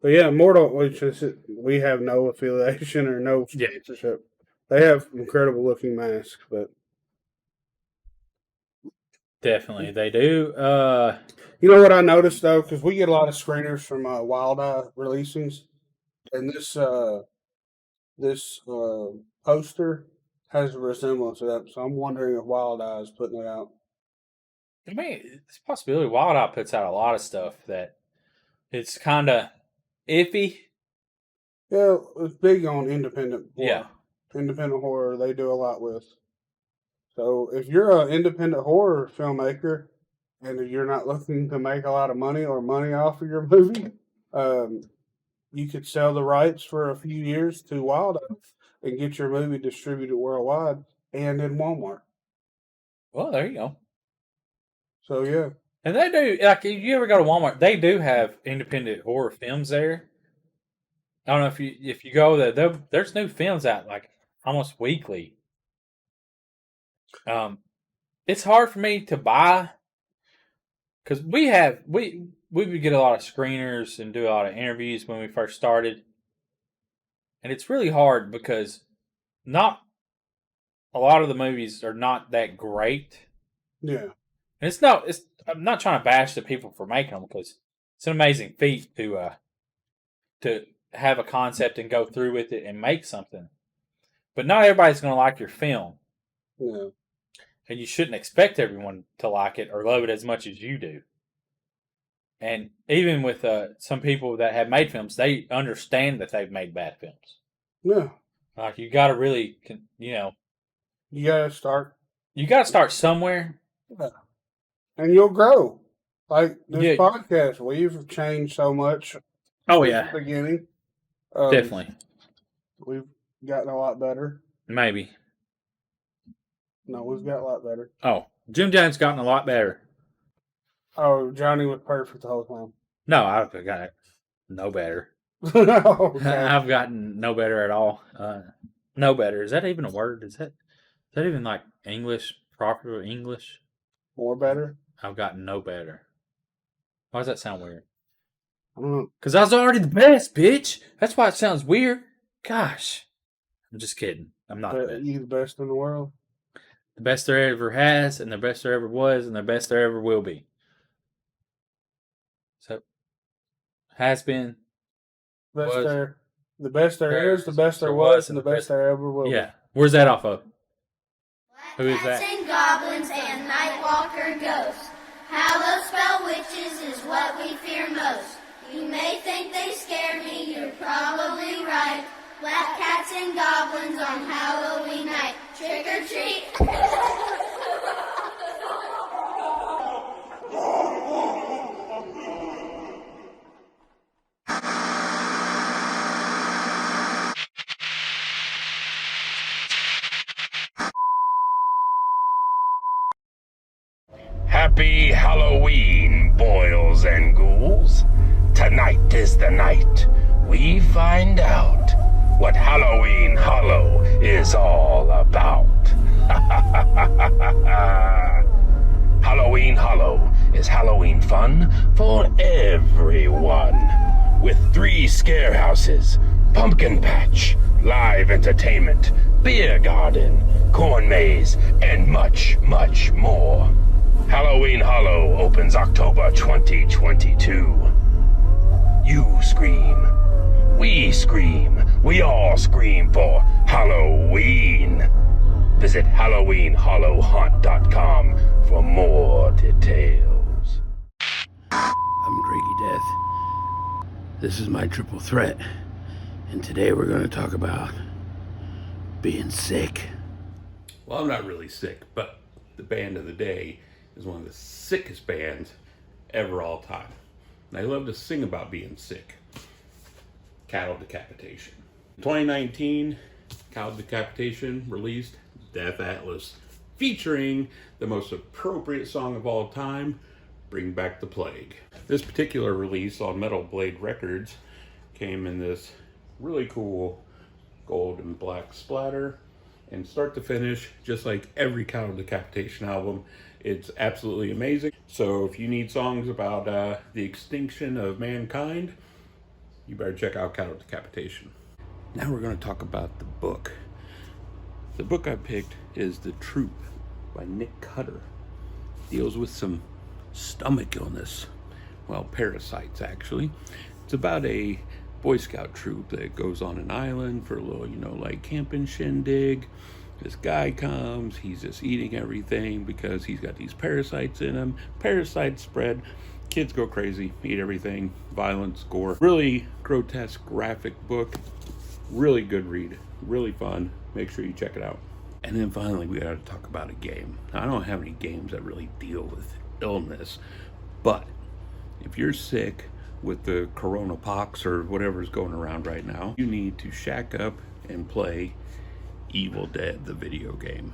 But yeah, Mortal, which is, we have no affiliation or no sponsorship. They have incredible looking masks, but. Definitely, they do. You know what I noticed, though? Because we get a lot of screeners from Wild Eye releasings. And this poster has a resemblance to that. So I'm wondering if Wild Eye is putting it out. I mean, it's a possibility. Wild Eye puts out a lot of stuff that it's kind of iffy. Yeah, it's big on independent horror. Yeah. Independent horror, they do a lot with. So if you're an independent horror filmmaker and you're not looking to make a lot of money or money off of your movie, you could sell the rights for a few years to Wild Eye and get your movie distributed worldwide and in Walmart. Well, there you go. So yeah. And they do, like, if you ever go to Walmart, they do have independent horror films there. I don't know if you go there, there's new films out like almost weekly. It's hard for me to buy because we would get a lot of screeners and do a lot of interviews when we first started, and it's really hard because not a lot of the movies are not that great. Yeah, and I'm not trying to bash the people for making them because it's an amazing feat to have a concept and go through with it and make something. But not everybody's going to like your film. Yeah. And you shouldn't expect everyone to like it or love it as much as you do. And even with some people that have made films, they understand that they've made bad films. Yeah. Like, you got to really, you gotta start. You got to start somewhere. Yeah. And you'll grow. Like this Yeah. podcast, we've changed so much. Oh, since yeah. the beginning. Definitely. We've gotten a lot better. Maybe. No, we've got a lot better. Oh, Jim Jones gotten a lot better. Oh, Johnny was perfect the whole time. No, I've got no better. Okay. I've gotten no better at all. No better. Is that even a word? Is that even like English, proper English? More better? I've gotten no better. Why does that sound weird? I don't know. Because I was already the best, bitch. That's why it sounds weird. Gosh. I'm just kidding. I'm not the best. You the best in the world? The best there ever has, and the best there ever was, and the best there ever will be. So, has been. Best Was. there. The best there is, the best there was, and the best there ever will be. Yeah. Where's that off of? Who is Cats that? and goblins and nightwalker ghosts. Hallow spell witches is what we fear most. You may think they scare me, you're probably right. Black cats and goblins on Halloween night. Trick or treat. Happy Halloween, boils and ghouls. Tonight is the night we find out what Halloween Hollow is all about. Halloween Hollow is Halloween fun for everyone. With 3 scare houses, pumpkin patch, live entertainment, beer garden, corn maze, and much, much more. Halloween Hollow opens October 2022. You scream. We scream. We all scream for Halloween. Visit HalloweenHollowHunt.com for more details. I'm Craigie Death. This is my triple threat. And today we're going to talk about being sick. Well, I'm not really sick, but the band of the day is one of the sickest bands ever all time. And I love to sing about being sick. Cattle Decapitation. 2019, Cattle Decapitation released Death Atlas, featuring the most appropriate song of all time, Bring Back the Plague. This particular release on Metal Blade Records came in this really cool gold and black splatter, and start to finish, just like every Cattle Decapitation album, it's absolutely amazing. So if you need songs about the extinction of mankind, you better check out Cattle Decapitation. Now we're going to talk about the book. The book I picked is The Troop by Nick Cutter. Deals with some stomach illness. Well, parasites, actually. It's about a Boy Scout troop that goes on an island for a little, like camping shindig. This guy comes, he's just eating everything because he's got these parasites in him. Parasites spread, kids go crazy, eat everything, violence, gore. Really grotesque, graphic book. Really good read, really fun. Make sure you check it out. And then finally, we gotta talk about a game. Now, I don't have any games that really deal with illness, but if you're sick with the coronapox or whatever's going around right now, you need to shack up and play Evil Dead, the video game.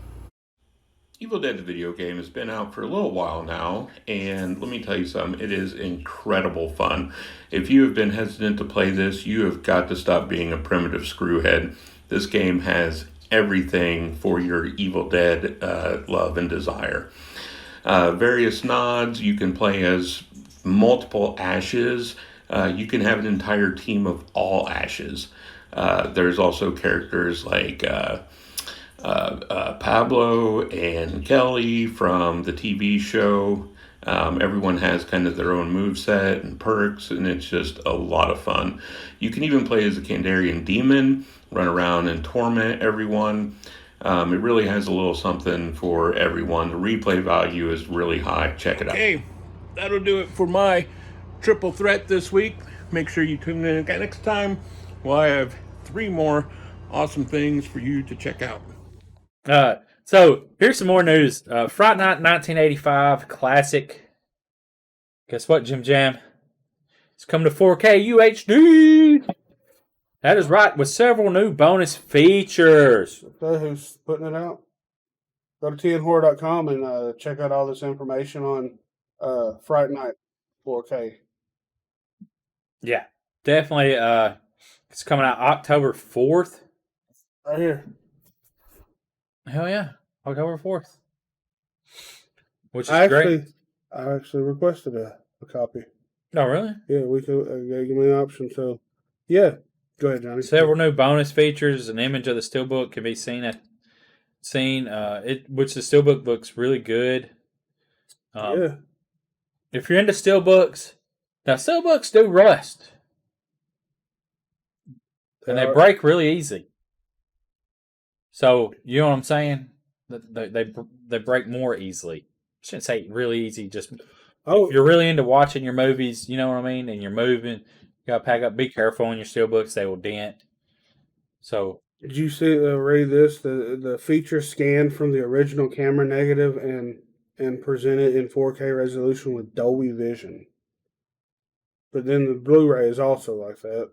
Evil Dead, the video game has been out for a little while now, and let me tell you something, it is incredible fun. If you have been hesitant to play this, you have got to stop being a primitive screwhead. This game has everything for your Evil Dead love and desire. Various nods, you can play as multiple Ashes. You can have an entire team of all Ashes. There's also characters like Pablo and Kelly from the TV show. Everyone has kind of their own moveset and perks, and it's just a lot of fun. You can even play as a Kandarian demon, run around and torment everyone. It really has a little something for everyone. The replay value is really high. Check it out. Okay, that'll do it for my triple threat this week. Make sure you tune in again next time. Well, I have 3 more awesome things for you to check out. So here's some more news. Fright Night 1985 classic. Guess what, Jim Jam? It's coming to 4K UHD. That is right, with several new bonus features. Okay, who's putting it out? Go to tnhorror.com and check out all this information on Fright Night 4K. Yeah, definitely. It's coming out October 4th. Right here. Hell yeah, October 4th. Which is great. I actually requested a copy. Oh, really? Yeah, we could give me an option. So, yeah. Go ahead, Johnny. Several new bonus features. An image of the steelbook can be seen. Which the steelbook looks really good. Yeah. If you're into steelbooks, now steelbooks do rust, and they break really easy. So you know what I'm saying? They break more easily. I shouldn't say really easy. Just if you're really into watching your movies, you know what I mean, and you're moving, you gotta pack up. Be careful on your steelbooks; they will dent. So did you see read this? The feature scanned from the original camera negative and presented in 4K resolution with Dolby Vision. But then the Blu-ray is also like that,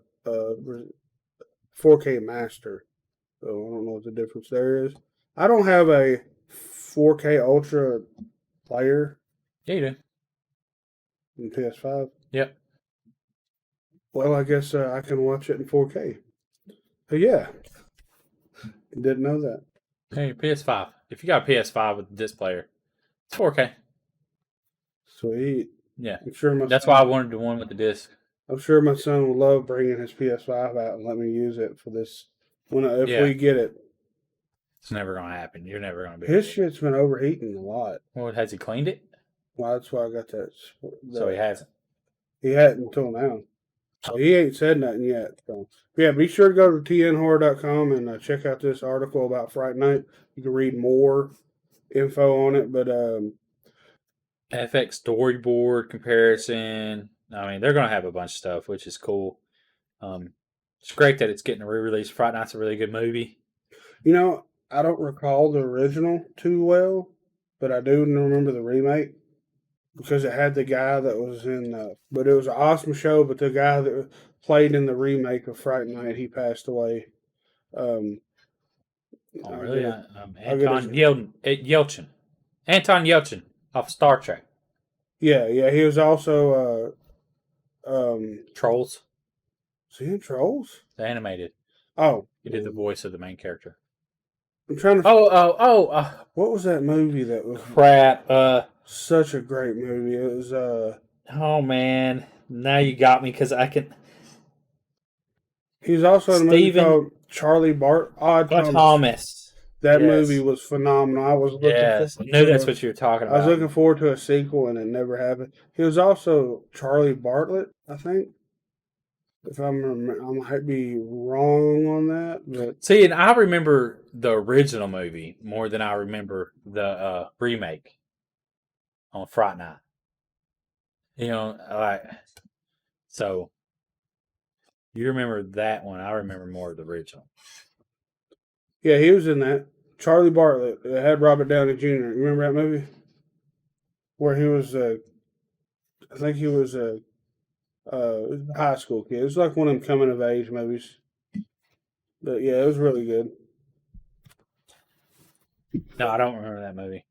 4K master. So I don't know what the difference there is. I don't have a 4K Ultra player. Yeah, you do. In PS5. Yep. Well, I guess I can watch it in 4K. But yeah, didn't know that. Hey, PS5. If you got a PS5 with a disc player, it's 4K. Sweet. Yeah. I'm sure that's why I wanted the one with the disc. I'm sure my son will love bringing his PS5 out and let me use it for this. If we get it. It's never going to happen. You're never going to be. His shit's been overheating a lot. Well, has he cleaned it? Well, that's why I got that. So he hasn't. He hadn't until now. So he ain't said nothing yet. So yeah, be sure to go to tnhorror.com and check out this article about Fright Night. You can read more info on it, but FX storyboard comparison. I mean, they're going to have a bunch of stuff, which is cool. It's great that it's getting a re-release. Fright Night's a really good movie. You know, I don't recall the original too well, but I do remember the remake because it had the guy that was in. But it was an awesome show. But the guy that played in the remake of Fright Night, he passed away. Really? Anton Yelchin. Anton Yelchin off Star Trek. Yeah. He was also Trolls. Was he in Trolls? The animated. Oh. He did the voice of the main character. I'm trying to. What was that movie that was? Crap. Such a great movie. It was. Oh man, now you got me because I can. He's also in a movie called Charlie Thomas. That movie was phenomenal. I was looking. I knew that's what you were talking about. I was looking forward to a sequel, and it never happened. He was also Charlie Bartlett, I think. If I might be wrong on that, but see, and I remember the original movie more than I remember the remake on Fright Night. You know, so you remember that one. I remember more of the original. Yeah, he was in that. Charlie Bartlett. It had Robert Downey Jr. You remember that movie? Where he was, I think he was a high school kid. It was like one of them coming of age movies. But yeah, it was really good. No, I don't remember that movie.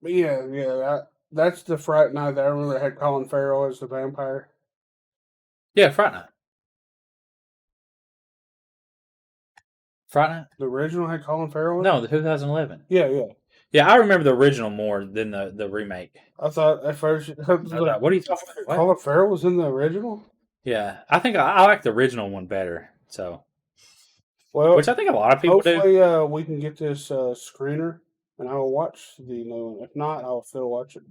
But yeah, that's the Fright Night that I remember had Colin Farrell as the vampire. Yeah, Fright Night. Fright Night? The original had Colin Farrell in it? No, the 2011. Yeah. Yeah, I remember the original more than the remake. I thought at first... what are you talking about? Colin Farrell was in the original? Yeah, I think I like the original one better. So, which I think a lot of people do. Hopefully we can get this screener and I will watch the new one. If not, I'll still watch it.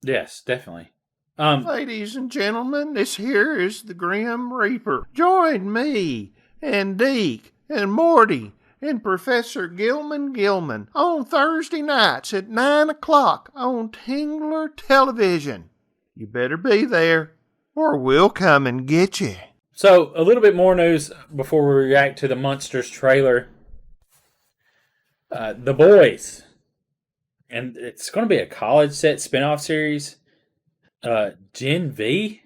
Yes, definitely. Ladies and gentlemen, this here is the Grim Reaper. Join me and Deke and Morty and Professor Gilman on Thursday nights at 9 o'clock on Tingler Television. You better be there, or we'll come and get you. So, a little bit more news before we react to the Monsters trailer. The Boys. And it's going to be a college set spinoff series. Gen V.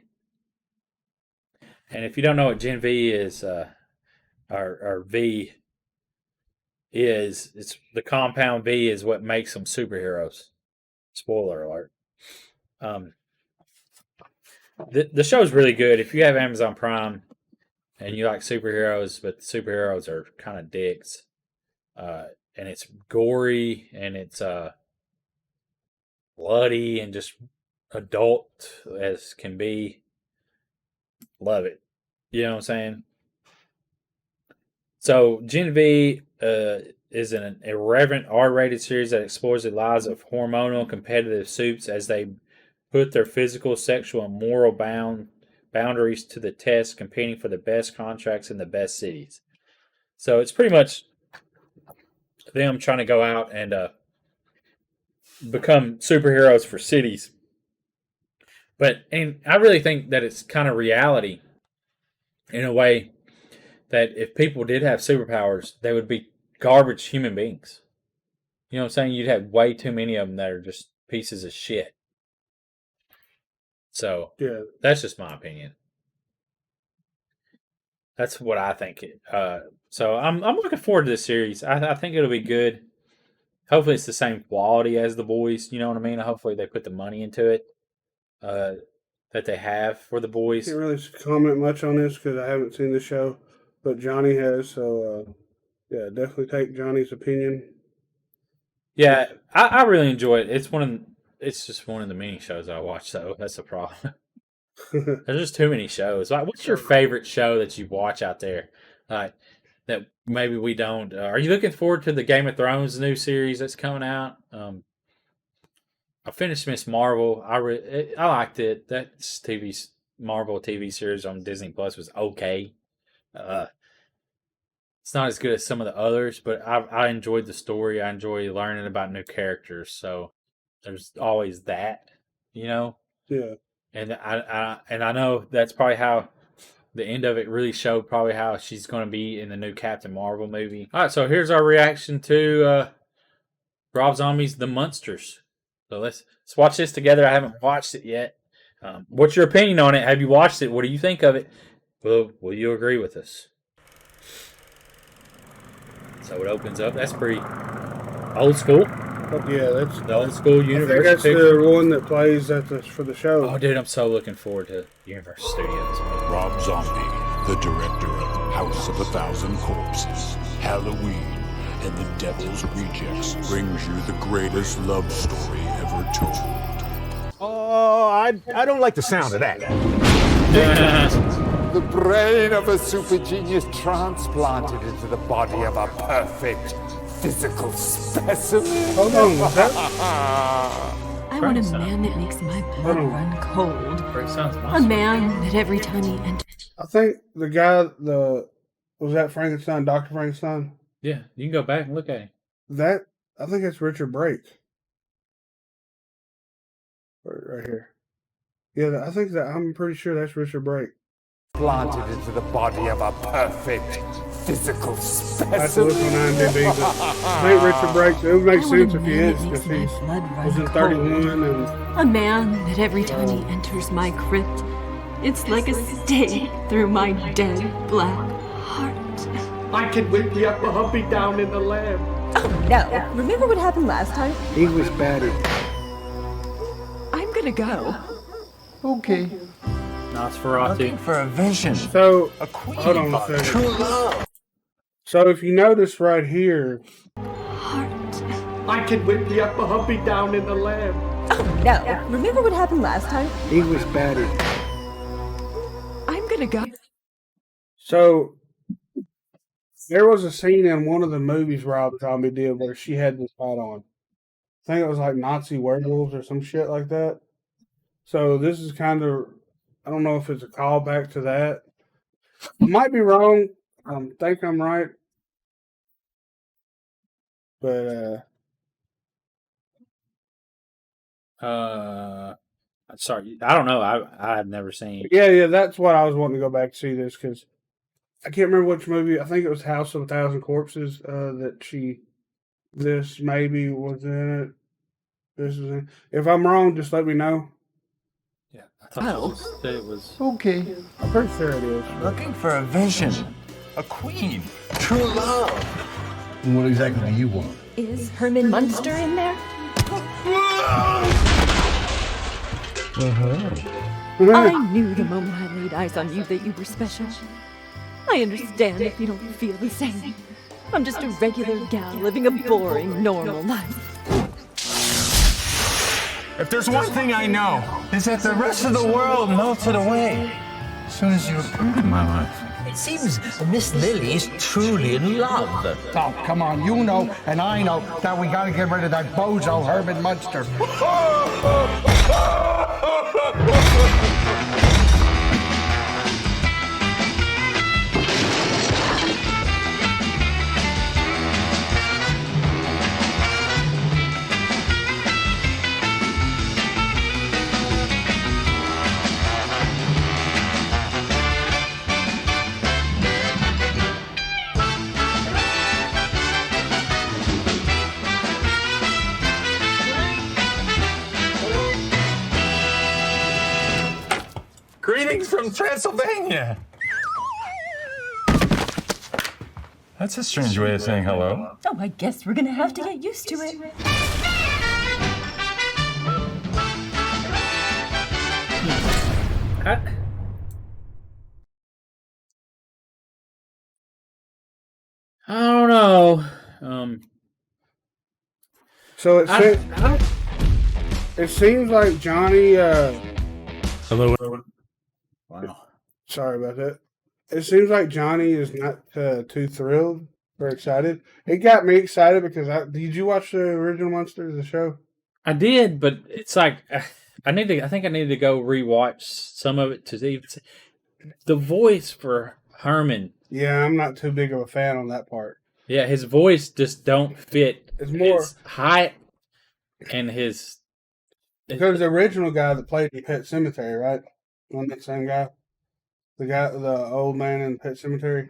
And if you don't know what Gen V is, or V is, it's the compound V is what makes them superheroes. Spoiler alert. The show's really good. If you have Amazon Prime and you like superheroes, but the superheroes are kind of dicks, and it's gory and it's bloody and just adult as can be, love it. You know what I'm saying? So Gen V is an irreverent R-rated series that explores the lives of hormonal competitive supes as they put their physical, sexual, and moral boundaries to the test, competing for the best contracts in the best cities. So it's pretty much them trying to go out and become superheroes for cities. And I really think that it's kind of reality in a way that if people did have superpowers, they would be garbage human beings. You know what I'm saying? You'd have way too many of them that are just pieces of shit. So Yeah. that's just my opinion. That's what I think. So I'm looking forward to this series. I think it'll be good. Hopefully it's the same quality as The Boys. You know what I mean? Hopefully they put the money into it that they have for The Boys. Can't really comment much on this because I haven't seen the show, but Johnny has. So yeah, definitely take Johnny's opinion. Yeah, I really enjoy it. It's just one of the many shows I watch, though. That's the problem. There's just too many shows. Like, what's your favorite show that you watch out there? Like that maybe we don't. Are you looking forward to the Game of Thrones new series that's coming out? I finished Miss Marvel. I liked it. That Marvel TV series on Disney Plus was okay. It's not as good as some of the others, but I enjoyed the story. I enjoy learning about new characters. So there's always that, you know. Yeah. And I know that's probably how the end of it really showed probably how she's going to be in the new Captain Marvel movie. All right, so here's our reaction to Rob Zombie's The Munsters. So let's watch this together. I haven't watched it yet. What's your opinion on it? Have you watched it? What do you think of it? Will you agree with us? So it opens up. That's pretty old school. Yeah, that's The old school I think Universal that's picture. the one that plays for the show. Oh, dude, I'm so looking forward to Universal Studios. Rob Zombie, the director of House of a Thousand Corpses, Halloween, and The Devil's Rejects, brings you the greatest love story ever told. Oh, I don't like the sound of that. The brain of a super genius transplanted into the body of a perfect physical specimen. Hold on, what's that? I want a man that makes my blood run cold. A A man that every time he enters. I think the guy, was that Frankenstein, Dr. Frankenstein? Yeah, you can go back and look at him. I think that's Richard Brake. Right here. Yeah, I think I'm pretty sure that's Richard Brake. Planted into the body of a perfect physical specimen. I have to look on IMDb, but I think Richard Brake, it would make sense if he is, because he was in 31 and... A man that every time he enters my crypt, it's like a stake through my dead black heart. I can whip the upper humpy down in the lamb. Oh no. Remember what happened last time? He was battered. I'm gonna go. Okay. Nosferatu. For a vision. So, hold on a second. True love. So if you notice right here... I can whip the upper humpy down in the lamb. Oh no. Remember what happened last time? He was battered. I'm gonna go. So, there was a scene in one of the movies Rob Zombie did where she had this hat on. I think it was like Nazi werewolves or some shit like that. So this is kind of, I don't know if it's a callback to that. I might be wrong. I think I'm right. But, Sorry, I don't know. I've never seen. Yeah, that's what I was wanting to go back to see this because I can't remember which movie. I think it was House of a Thousand Corpses this maybe was in it. This is in. If I'm wrong, just let me know. Yeah, I thought it was. Okay. I'm pretty sure it is. Looking for a vision, a queen, true love. What exactly do you want? Is Herman Munster in there? I knew the moment I laid eyes on you that you were special. I understand if you don't feel the same. I'm just a regular gal living a boring, normal life. If there's one thing I know, is that the rest of the world melted away as soon as you appeared in my life. It seems Miss Lily is truly in love. Oh, come on, you know and I know that we gotta get rid of that bozo Herman Munster. Greetings from Transylvania. That's a strange way of saying hello. Oh, I guess we're gonna have to get used to it. I don't know. So it seems like Johnny. Hello, everyone. Wow. Sorry about that. It seems like Johnny is not too thrilled or excited. It got me excited because did you watch the original Monsters, the show? I did, but it's like I think I need to go rewatch some of it to see the voice for Herman. Yeah, I'm not too big of a fan on that part. Yeah, his voice just don't fit. It's more his height and his. Because the original guy that played in Pet Cemetery, right? Wasn't that same guy? The old man in Pet Cemetery.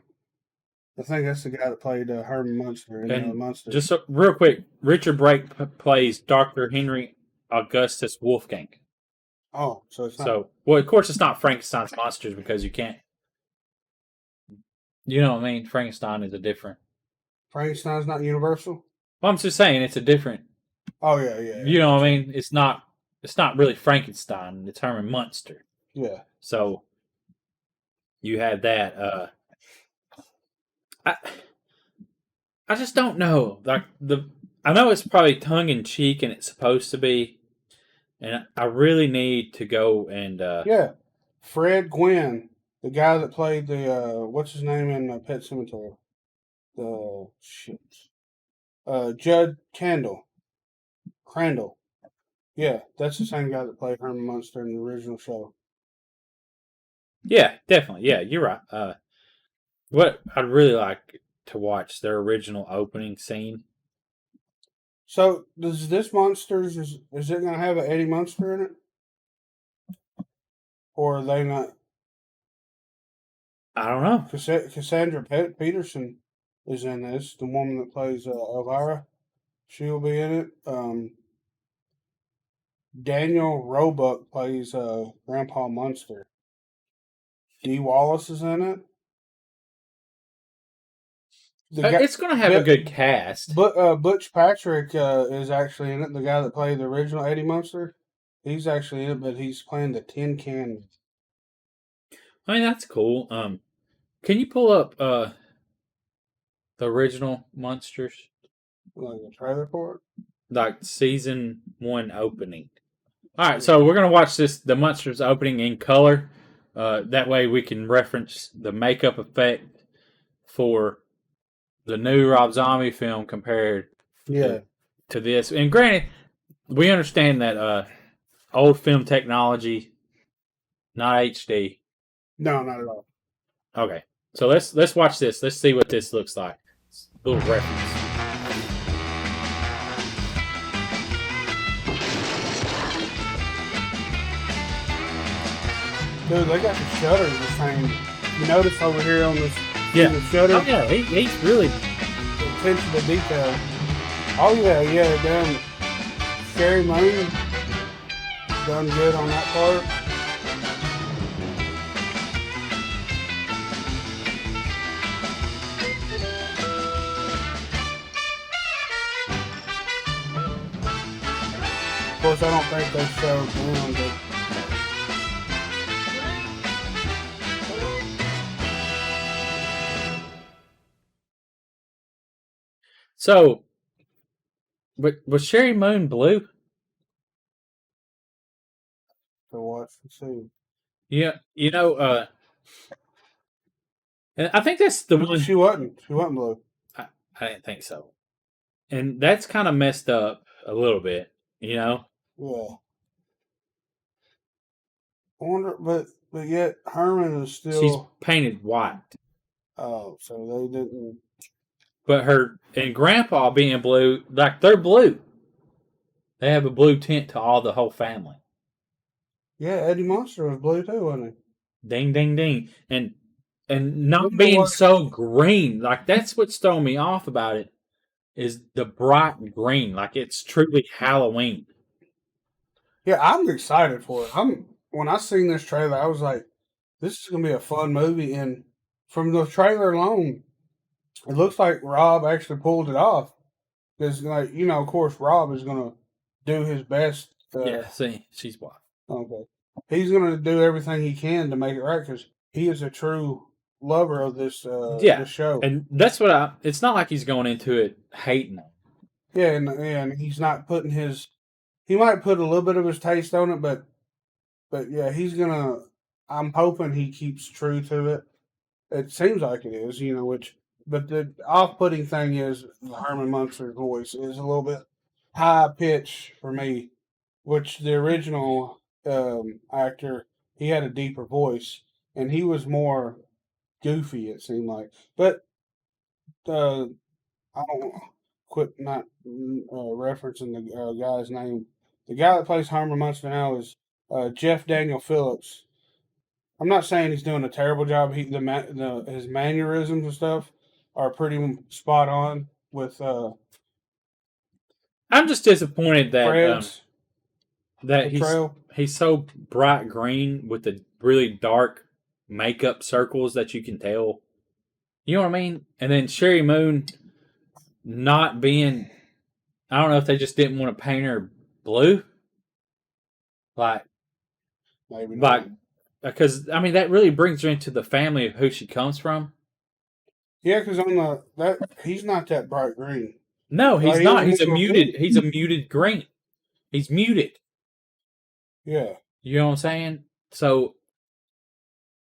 I think that's the guy that played Herman Munster in Monsters. Just real quick, Richard Brake plays Dr. Henry Augustus Wolfgang. Oh, so it's not. So, well, of course, it's not Frankenstein's monsters because you can't. You know what I mean? Frankenstein is a different. Frankenstein's not Universal? Well, I'm just saying it's a different. Oh yeah. You know what I mean? It's not really Frankenstein. It's Herman Munster. Yeah. So you had that. I just don't know. Like I know it's probably tongue in cheek and it's supposed to be, and I really need to go and yeah, Fred Gwynn, the guy that played the what's his name in Pet Cemetery, Judd Crandall. Yeah, that's the same guy that played Herman Munster in the original show. Yeah, definitely. Yeah, you're right. What I'd really like to watch their original opening scene. So, does this Monsters is it going to have an Eddie Munster in it, or are they not? I don't know. Cassandra Peterson is in this. The woman that plays Elvira, she'll be in it. Daniel Roebuck plays Grandpa Munster. Dee Wallace is in it. It's going to have a good cast. But Butch Patrick is actually in it. The guy that played the original Eddie Munster, he's actually in it, but he's playing the Tin Can. I mean, that's cool. Can you pull up the original Monsters? Like a trailer for it? Like season 1 opening. All right, so we're going to watch the Monsters opening in color. That way we can reference the makeup effect for the new Rob Zombie film compared to this. And granted, we understand that old film technology, not HD. No, not at all. Okay, so let's watch this. Let's see what this looks like. A little reference. Dude, they got the shutters the same. You notice over here on this the shutter? Oh yeah, he's really attention to detail. Oh yeah, damn. Scary Moon done good on that part. Of course, I don't think they showed him, but so. But was Sherry Moon blue? to watch and see. Yeah, and I think that's the one. She wasn't blue. I didn't think so, and that's kind of messed up a little bit, Yeah. I wonder, but yet Herman is still. She's painted white. Oh, so they didn't. But her and Grandpa being blue, like they're blue. They have a blue tint to the whole family. Yeah, Eddie Munster was blue too, wasn't he? Ding, ding, ding, and not being so green. Like that's what's throwing me off about it is the bright green. Like it's truly Halloween. Yeah, I'm excited for it. When I seen this trailer, I was like, "This is gonna be a fun movie." And from the trailer alone, it looks like Rob actually pulled it off. Because, like, of course, Rob is gonna do his best. See, she's white. Okay, he's gonna do everything he can to make it right because he is a true lover of this. This show, and that's what it's not like he's going into it hating. Yeah, and he's not putting his. He might put a little bit of his taste on it, but yeah, he's gonna. I'm hoping he keeps true to it. It seems like it is, but the off-putting thing is Herman Munster's voice is a little bit high pitch for me, which the original actor, he had a deeper voice and he was more goofy, it seemed like. But I don't quit not referencing the guy's name. The guy that plays Herman Munster now is Jeff Daniel Phillips. I'm not saying he's doing a terrible job. His mannerisms and stuff are pretty spot on with. I'm just disappointed that that portrayal. he's so bright green with the really dark makeup circles that you can tell. You know what I mean? And then Sherry Moon not being. I don't know if they just didn't want to paint her blue. Maybe not. Because that really brings her into the family of who she comes from. Yeah, because he's not that bright green. No, he's not. He's a muted. He's a muted green. He's muted. Yeah, you know what I'm saying. So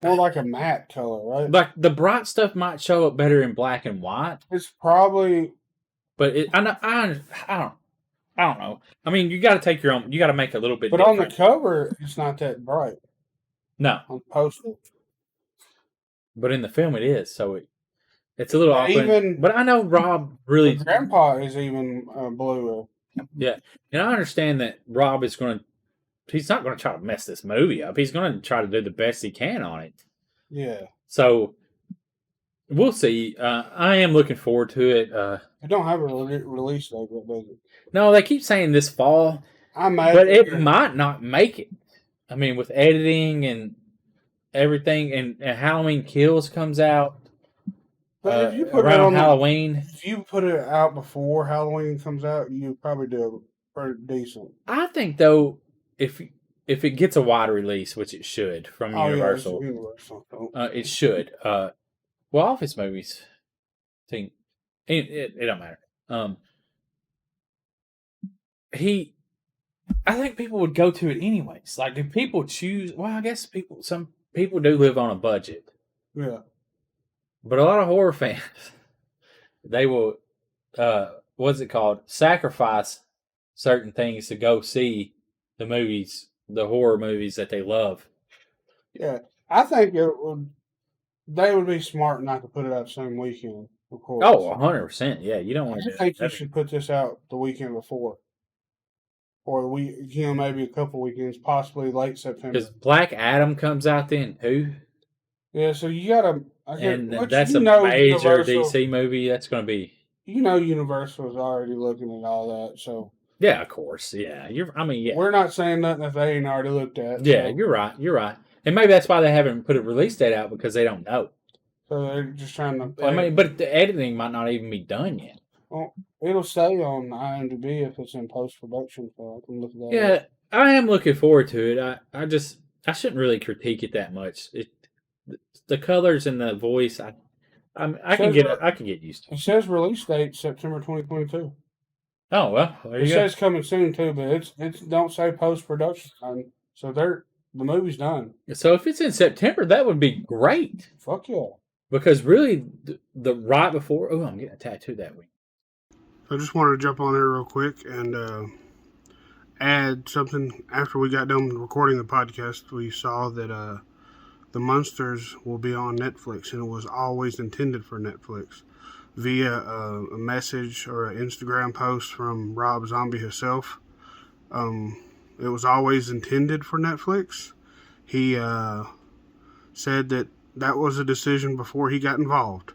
more like a matte color, right? Like the bright stuff might show up better in black and white. It's probably, but I don't know. You got to take your own. You got to make a little bit. But different. On the cover, it's not that bright. No, on the poster. But in the film, it is. So it's a little awkward. But I know Rob really. Grandpa is even blue. Yeah, and I understand that Rob is going to. He's not going to try to mess this movie up. He's going to try to do the best he can on it. Yeah. So we'll see. I am looking forward to it. It don't have a release date, does it? No, they keep saying this fall. But it might not make it. With editing and everything, and Halloween Kills comes out but if you put around Halloween. If you put it out before Halloween comes out, you probably do pretty decent. I think though, if it gets a wide release, which it should from Universal, it should. Office movies, it don't matter. I think people would go to it anyways. Like, do people choose? Well, I guess some people do live on a budget. Yeah. But a lot of horror fans, they will, what's it called? Sacrifice certain things to go see the movies, the horror movies that they love. Yeah. I think they would be smart not to put it out the same weekend, of course. Oh, 100%. Yeah, you don't want to. I think you should put this out the weekend before. or maybe a couple weekends, possibly late September. Because Black Adam comes out then too. Yeah, so you gotta. And that's a major DC movie. That's going to be. Universal is already looking at all that. So yeah, of course. Yeah, we're not saying nothing that they ain't already looked at. Yeah, you're right. You're right. And maybe that's why they haven't put a release date out because they don't know. So they're just trying to play. But the editing might not even be done yet. Well, it'll say on IMDb if it's in post production, so I can look at that. Yeah, I am looking forward to it. I shouldn't really critique it that much. The colors and the voice, I can get used to. It says release date September 2022. Oh well, there you it go. says coming soon too, but it's don't say post production, so the movie's done. So if it's in September, that would be great. Fuck yeah! Because really, the right before, I'm getting a tattoo that week. I just wanted to jump on there real quick and add something. After we got done recording the podcast, we saw that the Munsters will be on Netflix, and it was always intended for Netflix. Via a message or an Instagram post from Rob Zombie himself. It was always intended for Netflix. He said that was a decision before he got involved.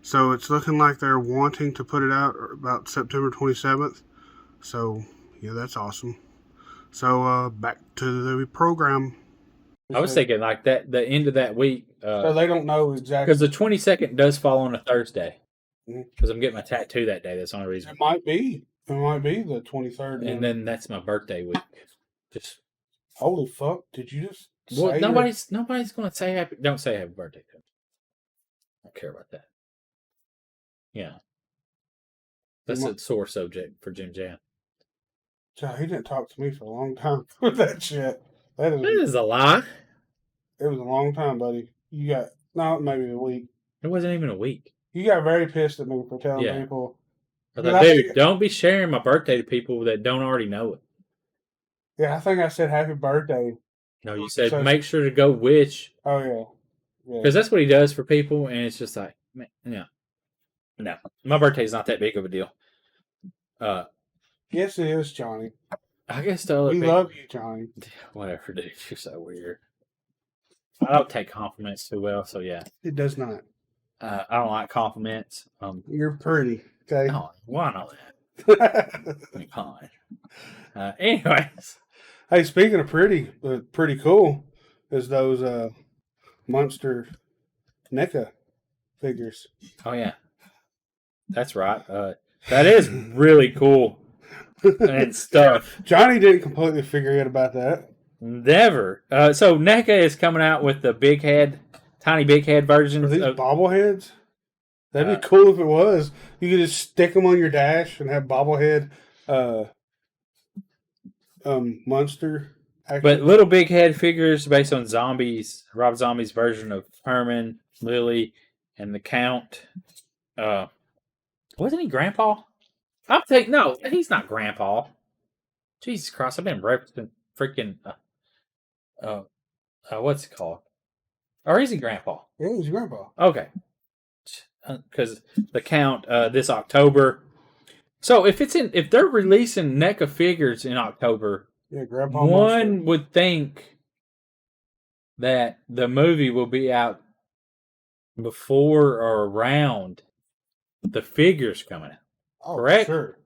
So it's looking like they're wanting to put it out about September 27th. So, yeah, that's awesome. So, back to the program. I was thinking like that, the end of that week. So they don't know exactly. Because the 22nd does fall on a Thursday. Because I'm getting my tattoo that day. That's the only reason. It might be the 23rd. And then that's my birthday week. Just holy fuck! Did you just? Well, nobody's going to say happy. Don't say happy birthday to me. I don't care about that. Yeah, that's a sore subject for Jim Jam. So he didn't talk to me for a long time with that shit. That is a lie. It was a long time, buddy. You got maybe a week. It wasn't even a week. You got very pissed at me for telling people. Dude, don't be sharing my birthday to people that don't already know it. Yeah, I think I said happy birthday. No, you said make sure to go wish. Oh, yeah. Because that's what he does for people, and it's just like, man, yeah. No, my birthday's not that big of a deal. Yes, it is, Johnny. I guess the other we love you, Johnny. Whatever, dude. You're so weird. I don't take compliments too well, so yeah. It does not. I don't like compliments. You're pretty. Okay. No, why not that? Come on. Anyways. Hey, speaking of pretty cool is those Monster NECA figures. Oh yeah, that's right. That is really cool and stuff. Johnny didn't completely figure out about that. Never. So NECA is coming out with the big head, tiny big head versions. Are these bobbleheads? That'd be cool if it was. You could just stick them on your dash and have bobblehead monster. But little big head figures based on Rob Zombie's version of Herman, Lily, and the Count. Wasn't he Grandpa? No, he's not Grandpa. Jesus Christ, I've been referencing freaking what's it called? Or is he Grandpa? Yeah, he's Grandpa. Okay. Because the Count this October. So if they're releasing NECA figures in October, yeah, Grandpa one Monster would think that the movie will be out before or around the figures coming out. Oh, correct? Sure.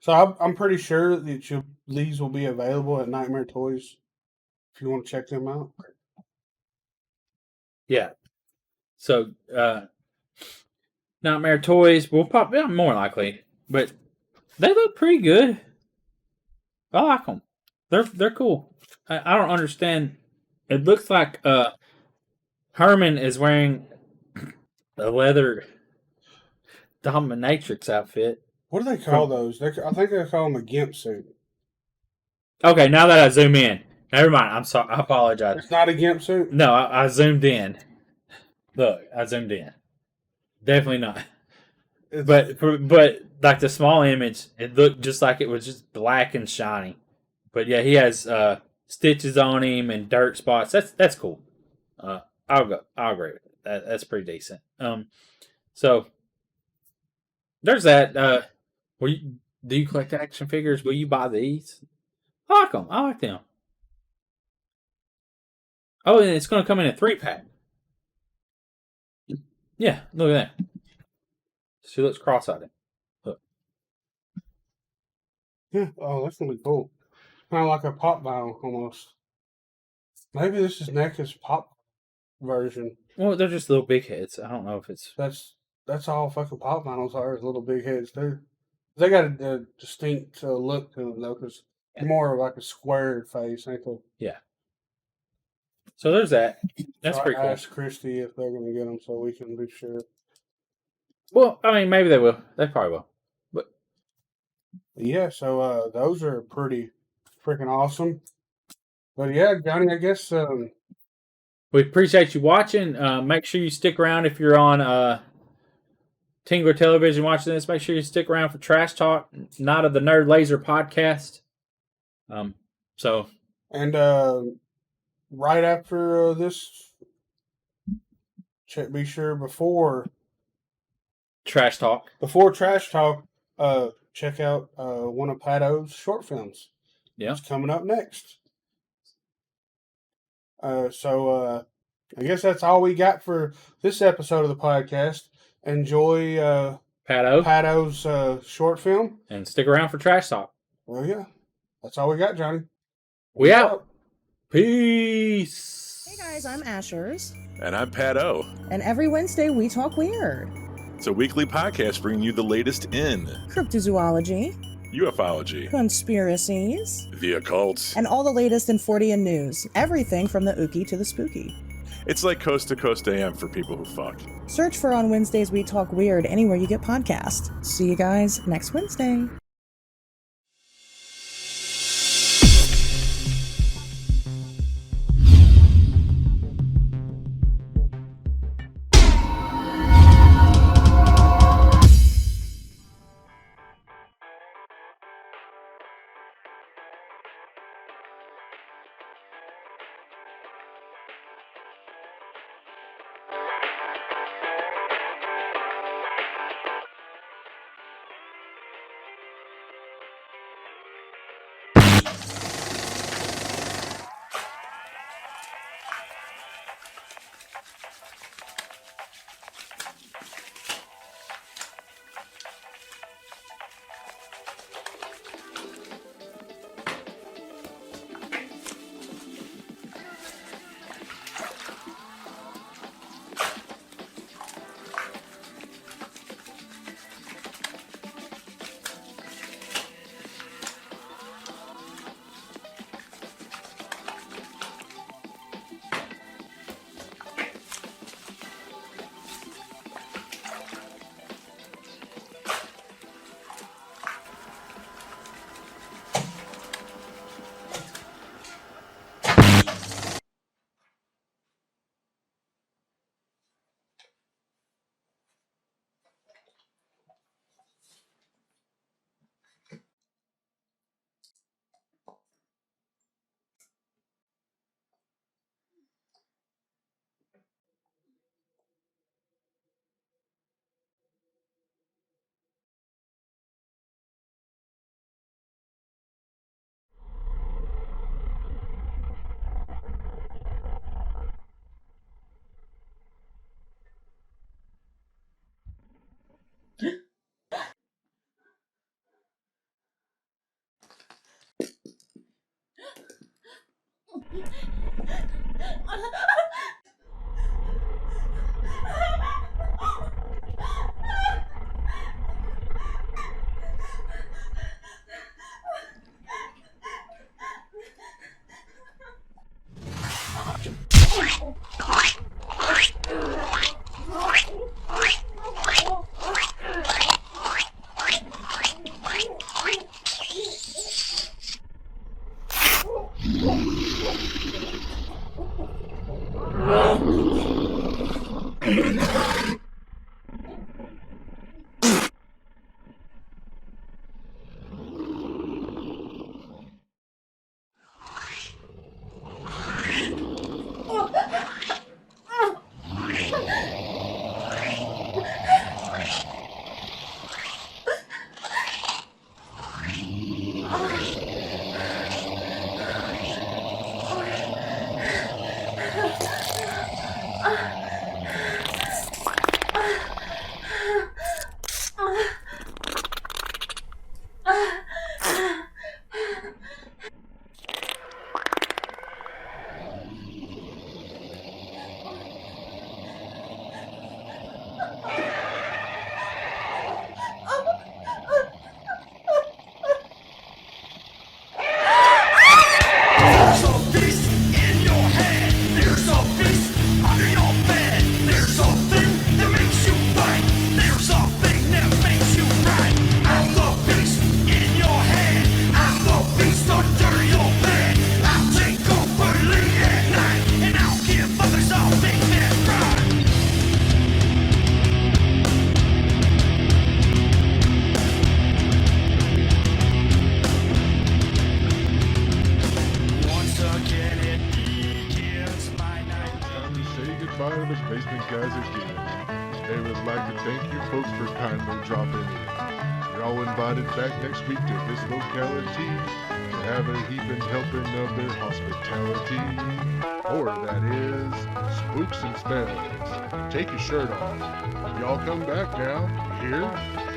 So I'm pretty sure that these will be available at Nightmare Toys if you want to check them out. Yeah. So Nightmare Toys will pop out more likely, but they look pretty good. I like them. They're cool. I don't understand. It looks like Herman is wearing a leather dominatrix outfit. What do they call those? I think they call them a gimp suit. Okay, now that I zoom in. Never mind. I'm sorry. I apologize. It's not a gimp suit? No, I zoomed in. Look, I zoomed in. Definitely not. But like the small image, it looked just like it was just black and shiny. But yeah, he has stitches on him and dirt spots. That's cool. I'll agree with it. That's pretty decent. So there's that. Do you collect action figures? Will you buy these? I like them. I like them. Oh, and it's going to come in a 3-pack. Yeah, look at that. She looks cross-eyed. Look. Yeah. Oh, that's gonna be cool. Kind of like a pop vinyl almost. Maybe this is NECA's pop version. Well, they're just little big heads. I don't know if it's... That's all fucking pop vinyls are, is little big heads too. They got a distinct look to them though, because more like a squared face, ain't they? Yeah. So there's that. That's so pretty I cool. asked Christy if they're gonna get them so we can be sure. Well, I mean, maybe they will. They probably will. But yeah, so those are pretty freaking awesome. But yeah, Johnny, I guess we appreciate you watching. Make sure you stick around if you're on Tingler Television watching this. Make sure you stick around for Trash Talk, Night of the Nerd Laser podcast. And right after this, be sure before Trash Talk. Check out one of Pato's short films. Yeah, it's coming up next. So I guess that's all we got for this episode of the podcast. Enjoy Pato's short film. And stick around for Trash Talk. Well, yeah. That's all we got, Johnny. We out. Peace. Hey guys, I'm Ashers. And I'm Pato. And every Wednesday we talk weird. It's a weekly podcast bringing you the latest in cryptozoology, ufology, conspiracies, the occult, and all the latest in 40 news. Everything from the ooky to the spooky. It's like Coast to Coast AM for people who fuck. Search for On Wednesdays We Talk Weird anywhere you get podcasts. See you guys next Wednesday. the Basement Guys again. They would like to thank you folks for kindly dropping in. You're all invited back next week to this locality to have a heaping helping of their hospitality. Or that is, spooks and spells. Take your shirt off. Y'all come back now, you hear?